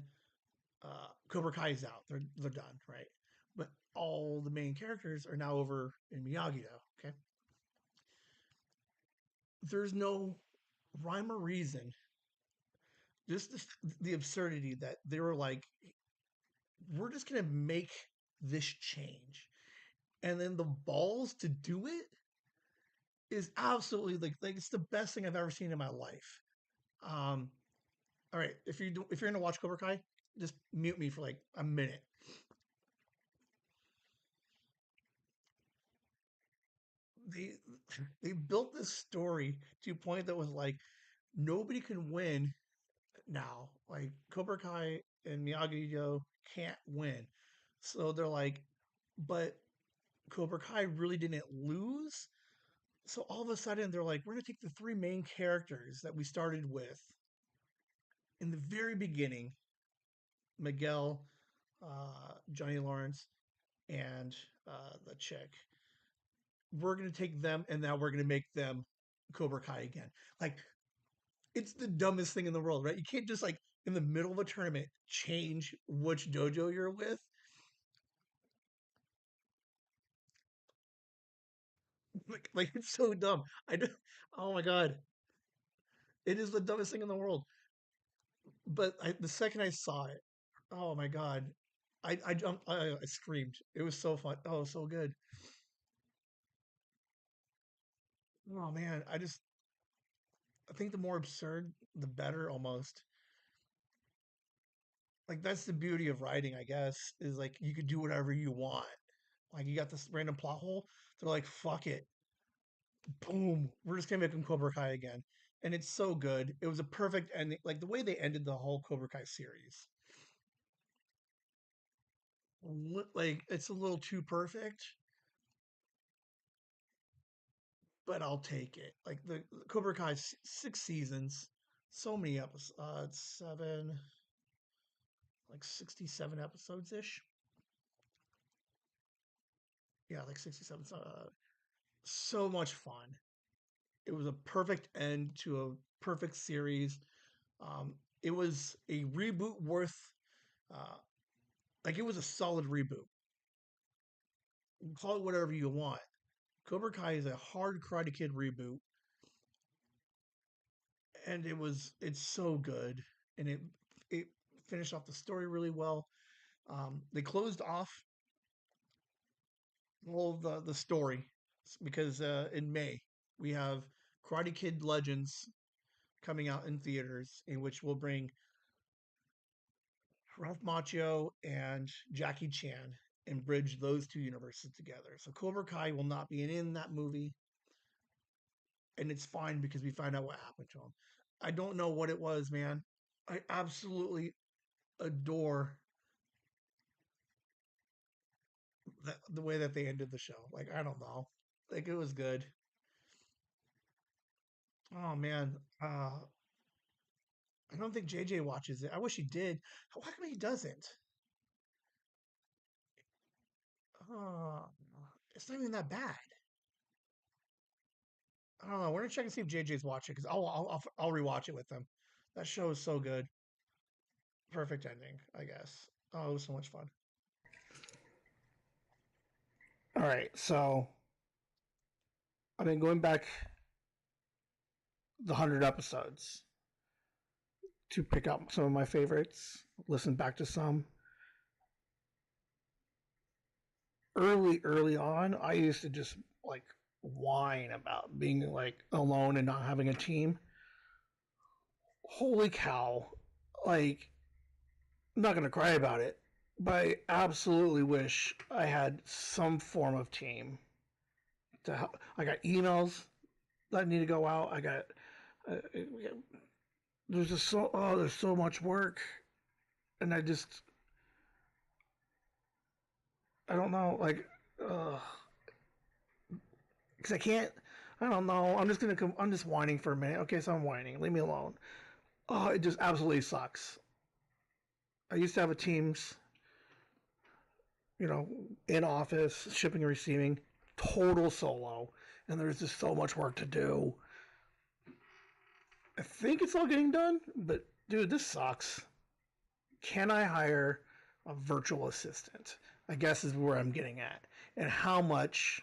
Cobra Kai is out; they're done, right? But all the main characters are now over in Miyagi Do. Okay, there's no rhyme or reason, just the absurdity that they were like, we're just gonna make this change, and then the balls to do it is absolutely like it's the best thing I've ever seen in my life. Um, all right, if you're gonna watch Cobra Kai, just mute me for like a minute. They they built this story to a point that was like nobody can win now. Like Cobra Kai and Miyagi Do can't win, so they're like, but Cobra Kai really didn't lose. So all of a sudden they're like, we're gonna take the three main characters that we started with in the very beginning, Miguel, Johnny Lawrence, and the chick. We're gonna take them, and now we're gonna make them Cobra Kai again. Like, it's the dumbest thing in the world, right? You can't just like in the middle of a tournament change which dojo you're with. Like it's so dumb. I do, oh my god, it is the dumbest thing in the world. But the second I saw it, oh my god, I jumped, I screamed. It was so fun. Oh, so good. Oh man, I think the more absurd, the better almost. Like that's the beauty of writing, I guess, is like you could do whatever you want. Like you got this random plot hole, they're like, fuck it. Boom. We're just gonna make him Cobra Kai again. And it's so good. It was a perfect ending. Like the way they ended the whole Cobra Kai series. Like it's a little too perfect, but I'll take it. Like the Cobra Kai 6 seasons, so many episodes, seven, like 67 episodes ish. Yeah, like 67. So much fun. It was a perfect end to a perfect series. Um, it was a reboot worth, uh, like it was a solid reboot. Call it whatever you want. Cobra Kai is a hard Karate Kid reboot, and it's so good, and it finished off the story really well. They closed off all of the story because in May we have Karate Kid Legends coming out in theaters, in which we'll bring Ralph Macchio and Jackie Chan and bridge those two universes together. So Cobra Kai will not be in that movie, and it's fine because we find out what happened to him. I don't know what it was, man. I absolutely adore the way that they ended the show. Like I don't know, like it was good. Oh man, I don't think JJ watches it. I wish he did. Why come he doesn't? Oh, it's not even that bad. I don't know. We're gonna check and see if JJ's watching because I'll rewatch it with them. That show is so good. Perfect ending, I guess. Oh, it was so much fun. All right, so I've been going back the 100 episodes to pick out some of my favorites. Listen back to some. Early on, I used to just like whine about being like alone and not having a team. Holy cow! Like, I'm not gonna cry about it, but I absolutely wish I had some form of team. To help. I got emails that need to go out. Uh, there's just there's so much work, and I don't know, like, because I can't. I don't know. I'm just whining for a minute. Okay, so I'm whining. Leave me alone. Oh, it just absolutely sucks. I used to have a Teams, you know, in office, shipping and receiving, total solo, and there's just so much work to do. I think it's all getting done, but dude, this sucks. Can I hire a virtual assistant? I guess is where I'm getting at. And how much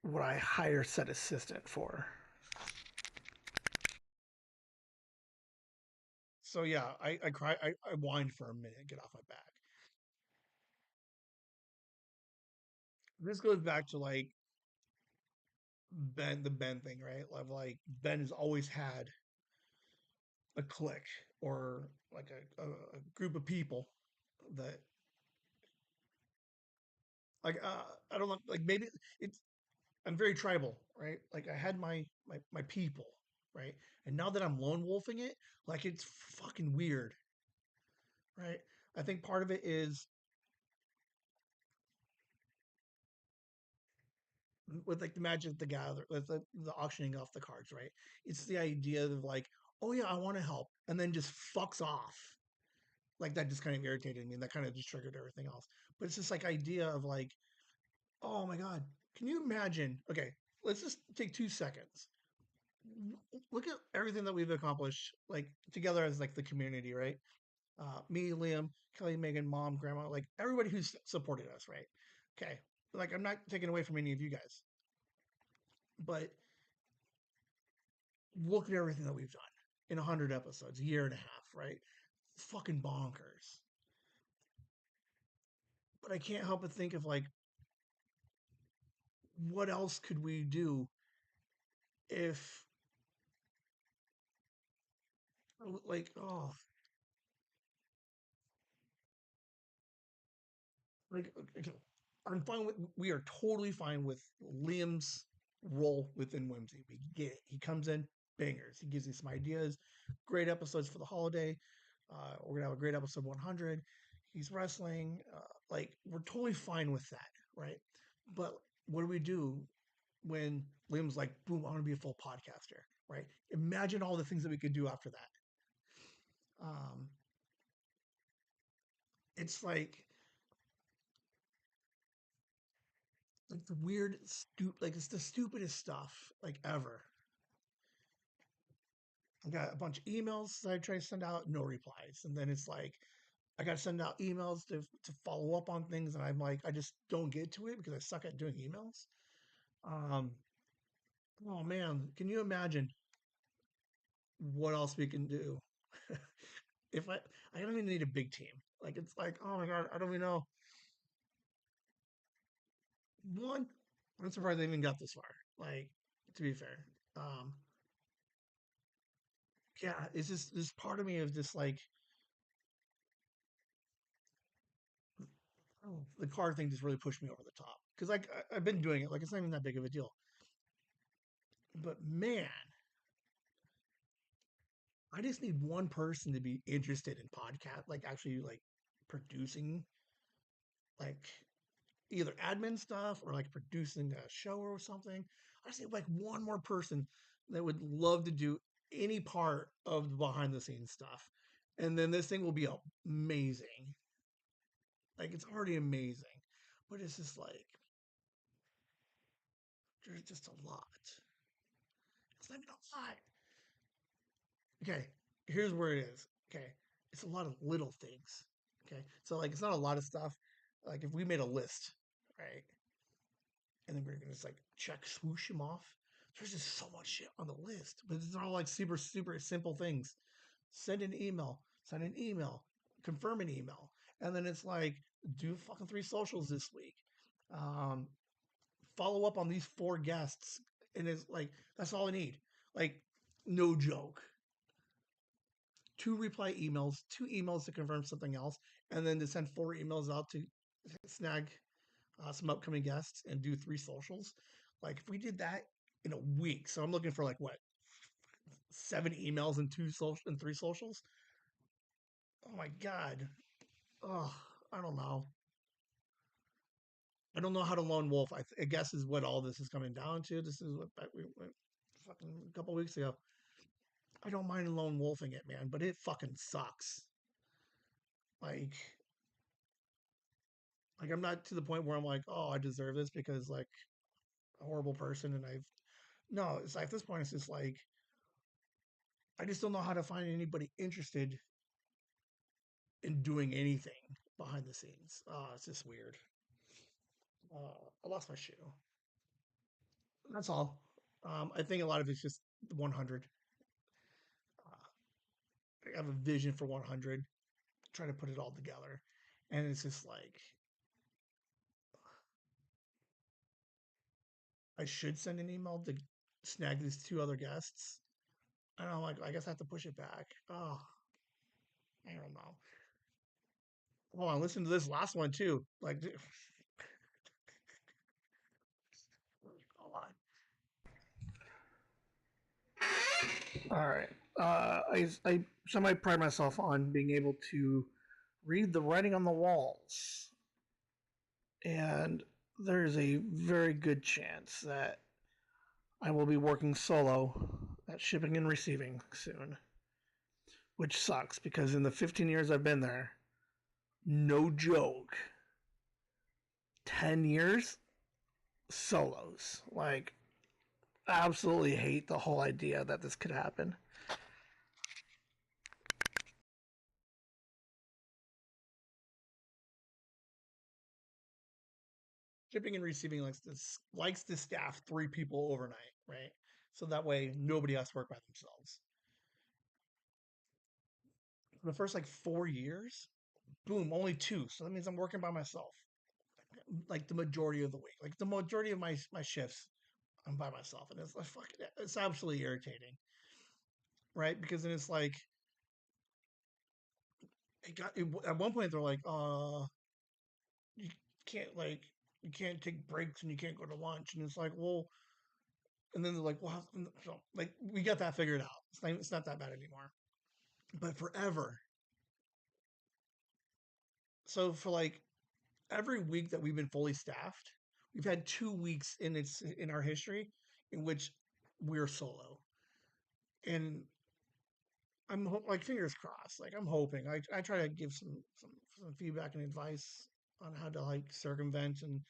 would I hire said assistant for? So yeah, I cry. I whined for a minute, get off my back. This goes back to like Ben, the Ben thing, right? Like Ben has always had a clique or like a group of people that like I don't know, like maybe it's I'm very tribal, right? Like I had my people, right? And now that I'm lone wolfing it, like it's fucking weird, right? I think part of it is with like the Magic the Gather, with the auctioning off the cards, right? It's the idea of like, oh yeah, I want to help, and then just fucks off. Like that just kind of irritated me, and that kind of just triggered everything else. But it's this like idea of like, oh my god, can you imagine? Okay, let's just take 2 seconds. Look at everything that we've accomplished, like together as like the community, right? Me, Liam, Kelly, Megan, mom, grandma, like everybody who's supported us, right? Okay, like I'm not taking away from any of you guys, but look at everything that we've done in 100 episodes, a year and a half, right? Fucking bonkers. But I can't help but think of like what else could we do if, like, oh, like, okay, I'm fine with, we are totally fine with Liam's role within Whimsy. We get it. He comes in, bangers. He gives you some ideas, great episodes for the holiday. We're gonna have a great episode 100. He's wrestling. Like, we're totally fine with that, right? But what do we do when Liam's like, boom, I want to be a full podcaster, right? Imagine all the things that we could do after that. Um, it's like the weird, like it's the stupidest stuff like ever. I got a bunch of emails that I try to send out, no replies, and then it's like I got to send out emails to follow up on things, and I'm like, I just don't get to it because I suck at doing emails. Um, oh man, can you imagine what else we can do? if I don't even need a big team. Like it's like, oh my god, I don't even know. One, I'm surprised they even got this far. Like, to be fair, um, yeah, it's just this part of me is just like, oh, the car thing just really pushed me over the top because like I've been doing it. Like it's not even that big of a deal. But man, I just need one person to be interested in podcast, like actually like producing, like either admin stuff or like producing a show or something. I just need like one more person that would love to do any part of the behind the scenes stuff. And then this thing will be amazing. Like it's already amazing. But it's just like there's just a lot. It's not even a lot. Okay, here's where it is. Okay, it's a lot of little things. Okay, so like it's not a lot of stuff. Like if we made a list, right, and then we're gonna just like check swoosh them off. There's just so much shit on the list, but it's all like super simple things. Send an email, confirm an email, and then it's like do fucking 3 socials this week. Um, Follow up on these 4 guests, and it's like that's all I need. Like no joke, 2 reply emails, 2 emails to confirm something else, and then to send 4 emails out to snag some upcoming guests and do 3 socials. Like if we did that in a week, so I'm looking for like what 7 emails and 3 socials. Oh my god. Oh, I don't know. I don't know how to lone wolf. I guess is what all this is coming down to. This is what we went fucking a couple weeks ago. I don't mind lone wolfing it, man, but it fucking sucks. Like I'm not to the point where I'm like, oh, I deserve this because like a horrible person and I've no, it's like at this point it's just like I just don't know how to find anybody interested in doing anything behind the scenes. It's just weird. I lost my shoe. That's all. I think a lot of it's just 100. I have a vision for 100, try to put it all together, and it's just like I should send an email to snag these 2 other guests. And I'm like, I guess I have to push it back. Oh, I don't know. Hold on, listen to this last one too. Like, hold on. All right. I semi pride myself on being able to read the writing on the walls, and there's a very good chance that I will be working solo at shipping and receiving soon, which sucks because in the 15 years I've been there, no joke, 10 years solos. Like, absolutely hate the whole idea that this could happen. Shipping and receiving likes to staff 3 people overnight, right? So that way nobody has to work by themselves. For the first like 4 years, boom, only 2. So that means I'm working by myself. like the majority of the week. Like the majority of my shifts, I'm by myself, and it's like fucking, it's absolutely irritating, right? Because then it's like at one point they're like, you can't like you can't take breaks and you can't go to lunch, and it's like, well, and then they're like, well, so, like we got that figured out. It's not that bad anymore. But forever, so for like every week that we've been fully staffed, we've had 2 weeks in our history in which we're solo, and like fingers crossed. Like I'm hoping. I try to give some feedback and advice on how to like circumvent, and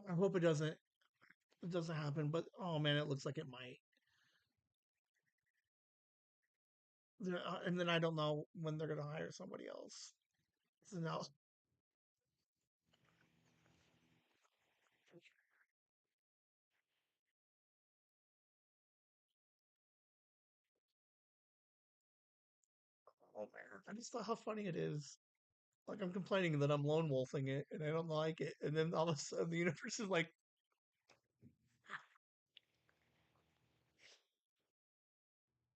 I hope it doesn't happen. But oh man, it looks like it might. And then I don't know when they're gonna hire somebody else. So now, oh man, I just thought how funny it is. Like I'm complaining that I'm lone wolfing it and I don't like it, and then all of a sudden the universe is like,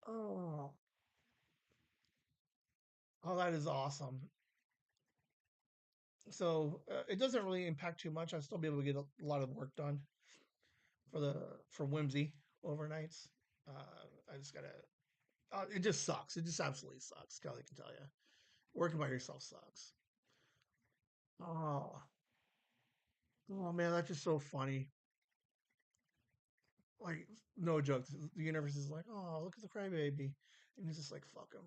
oh, oh, that is awesome. So it doesn't really impact too much. I'll still be able to get a lot of work done for the for Whimsy overnights. I just gotta. It just sucks. It just absolutely sucks. Kelly can tell you, working by yourself sucks. Oh, oh man, that's just so funny. Like no joke. The universe is like, oh, look at the crybaby, and he's just like, fuck him,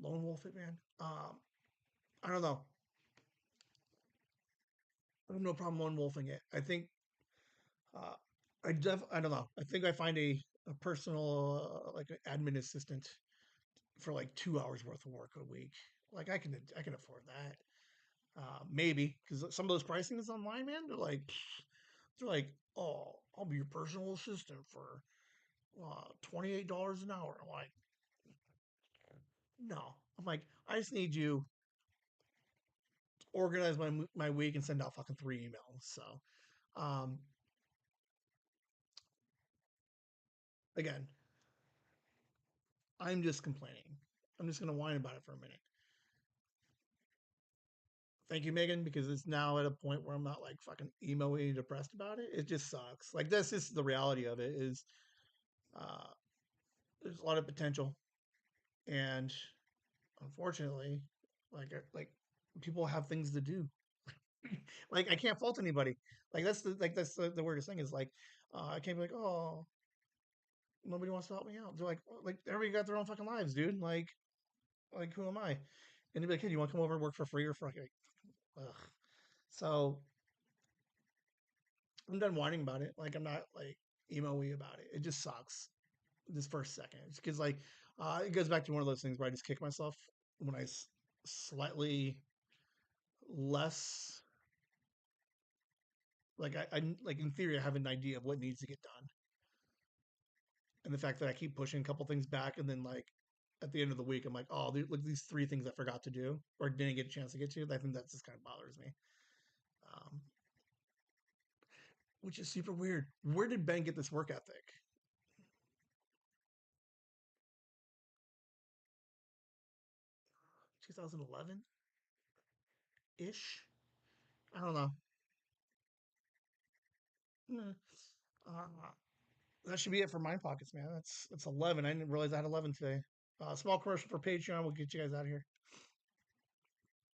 lone wolf it, man. I don't know. I have no problem lone wolfing it. I think uh, I don't know. I think I find a personal like an admin assistant for like 2 hours worth of work a week. Like I can afford that. Maybe because some of those pricings online, man, they're like, oh, I'll be your personal assistant for $28 an hour. I'm like, no. I'm like, I just need you to organize my week and send out fucking 3 emails. So, um, again, I'm just complaining. I'm just gonna whine about it for a minute. Thank you, Megan, because it's now at a point where I'm not like fucking emo-y depressed about it. It just sucks. Like this is the reality of it. Is uh, there's a lot of potential, and unfortunately, like people have things to do. Like I can't fault anybody. Like that's the weirdest thing is like I can't be like, oh, nobody wants to help me out. They're like everybody got their own fucking lives, dude. Like who am I? And they'd be like, hey, do you want to come over and work for free or for like, ugh. So I'm done whining about it. Like I'm not like emo-y about it. It just sucks this first second. Because like it goes back to one of those things where I just kick myself when slightly less like I like in theory I have an idea of what needs to get done, and the fact that I keep pushing a couple things back, and then like at the end of the week I'm like, oh, look these 3 things I forgot to do or didn't get a chance to get to. I think that just kind of bothers me, um, which is super weird. Where did Ben get this work ethic? 2011 ish. I don't know. Uh, that should be it for Mind Pockets, man. That's 11. I didn't realize I had 11 today. Small commercial for Patreon. We'll get you guys out of here.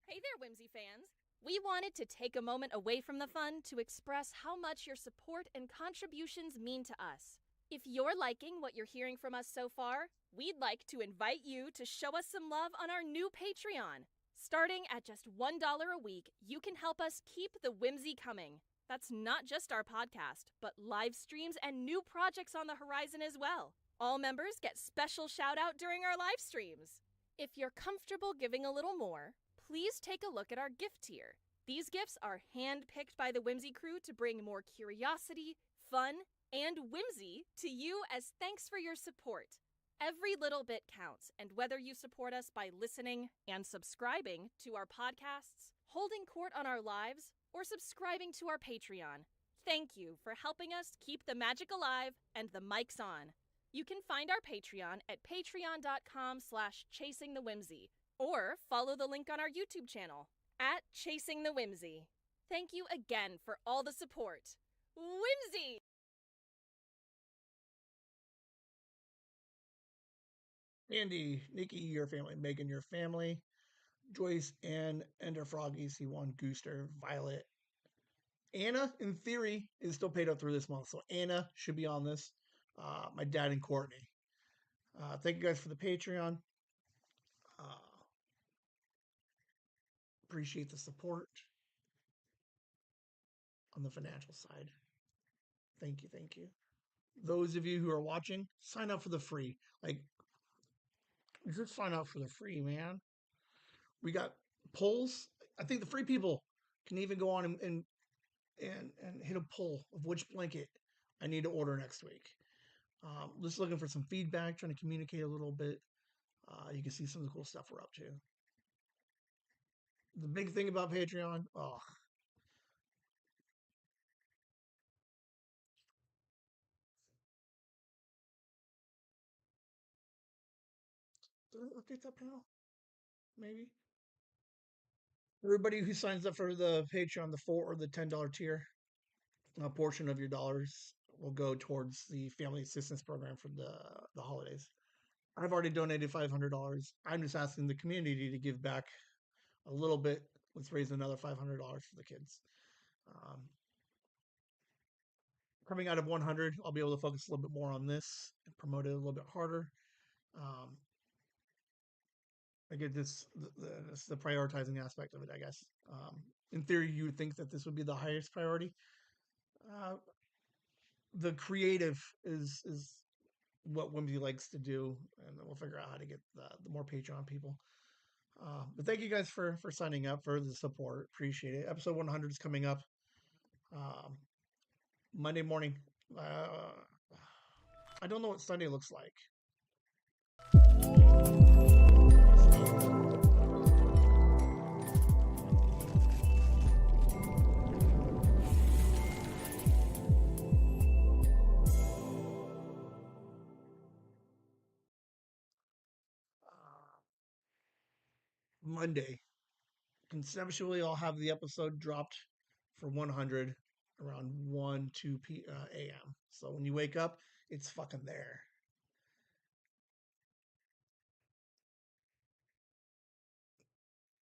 Hey there, Whimsy fans! We wanted to take a moment away from the fun to express how much your support and contributions mean to us. If you're liking what you're hearing from us so far, we'd like to invite you to show us some love on our new Patreon. Starting at just $1 a week, you can help us keep the whimsy coming. That's not just our podcast, but live streams and new projects on the horizon as well. All members get special shout out during our live streams. If you're comfortable giving a little more, please take a look at our gift tier. These gifts are hand-picked by the Whimsy crew to bring more curiosity, fun, and whimsy to you as thanks for your support. Every little bit counts, and whether you support us by listening and subscribing to our podcasts, holding court on our lives, or subscribing to our Patreon. Thank you for helping us keep the magic alive and the mics on. You can find our Patreon at patreon.com/chasingthewhimsy, or follow the link on our YouTube channel at Chasing the Whimsy. Thank you again for all the support. Whimsy! Andy, Nikki, your family. Megan, your family. Joyce, Ann, Ender Froggy, C1, Gooster, Violet. Anna, in theory, is still paid up through this month. So Anna should be on this. My dad and Courtney. Thank you guys for the Patreon. Appreciate the support on the financial side. Thank you. Thank you. Those of you who are watching, sign up for the free. Like, just sign up for the free, man. We got polls. I think the free people can even go on and hit a poll of which blanket I need to order next week. Just looking for some feedback, trying to communicate a little bit. You can see some of the cool stuff we're up to. The big thing about Patreon, did I update that panel? Maybe. Everybody who signs up for the Patreon, the $4 or the $10 tier, a portion of your dollars will go towards the family assistance program for the holidays. I've already donated $500. I'm just asking the community to give back a little bit. Let's raise another $500 for the kids. Coming out of 100, I'll be able to focus a little bit more on this and promote it a little bit harder. Again, this the prioritizing aspect of it, I guess. In theory, you would think that this would be the highest priority. The creative is what Whimsy likes to do, and we'll figure out how to get the more Patreon people. But thank you guys for signing up, for the support. Appreciate it. Episode 100 is coming up Monday morning. I don't know what Sunday looks like. Monday. Conceptually, I'll have the episode dropped for 100 around 2 a.m. So when you wake up, it's fucking there.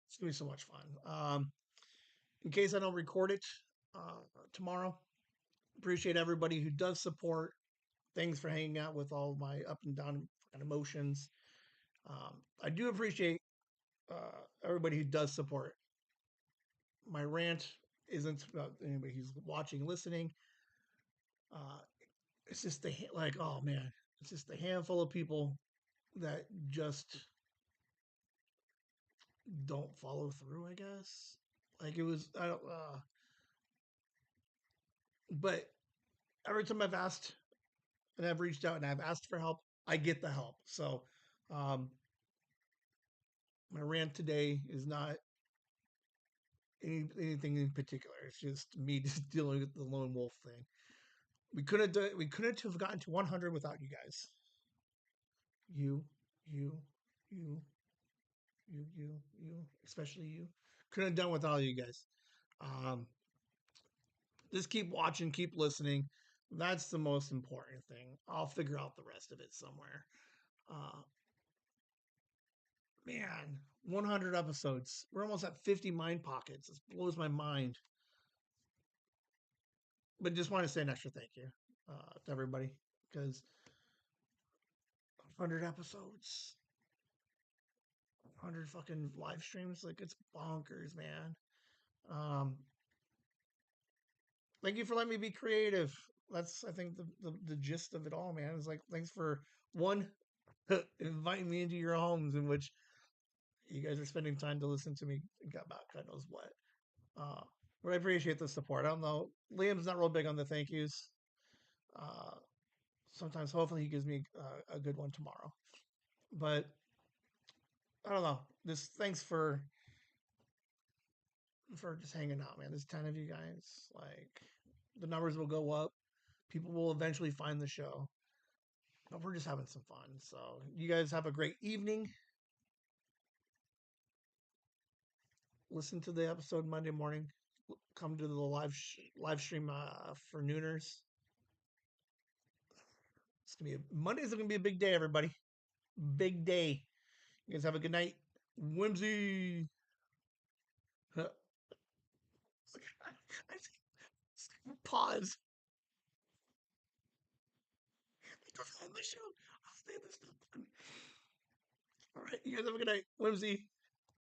It's going to be so much fun. In case I don't record it tomorrow, appreciate everybody who does support. Thanks for hanging out with all my up and down emotions. I do appreciate everybody who does support. My rant isn't about anybody who's watching, listening. It's just oh man, it's just a handful of people that just don't follow through, I guess. Like it was, I don't, but every time I've asked and I've reached out and I've asked for help, I get the help. So, my rant today is not anything in particular. It's just me just dealing with the lone wolf thing. We couldn't have gotten to 100 without you guys. You, especially you. Couldn't have done without all you guys. Just keep watching, keep listening. That's the most important thing. I'll figure out the rest of it somewhere. Man, 100 episodes. We're almost at 50 mind pockets. This blows my mind. But just want to say an extra thank you to everybody, because 100 episodes, 100 fucking live streams, like it's bonkers, man. Thank you for letting me be creative. That's, I think, the gist of it all, man. It's like, thanks for inviting me into your homes in which you guys are spending time to listen to me about God knows what. But I appreciate the support. I don't know. Liam's not real big on the thank yous. Sometimes, hopefully, he gives me a good one tomorrow. But I don't know. Just thanks for for just hanging out, man. There's 10 of you guys. Like, the numbers will go up. People will eventually find the show. But we're just having some fun. So, you guys have a great evening. Listen to the episode Monday morning. Come to the live stream for Nooners. It's gonna be Monday's gonna be a big day, everybody. Big day. You guys have a good night. Whimsy. Pause. Go find the show. I'll stay this. All right, you guys have a good night. Whimsy.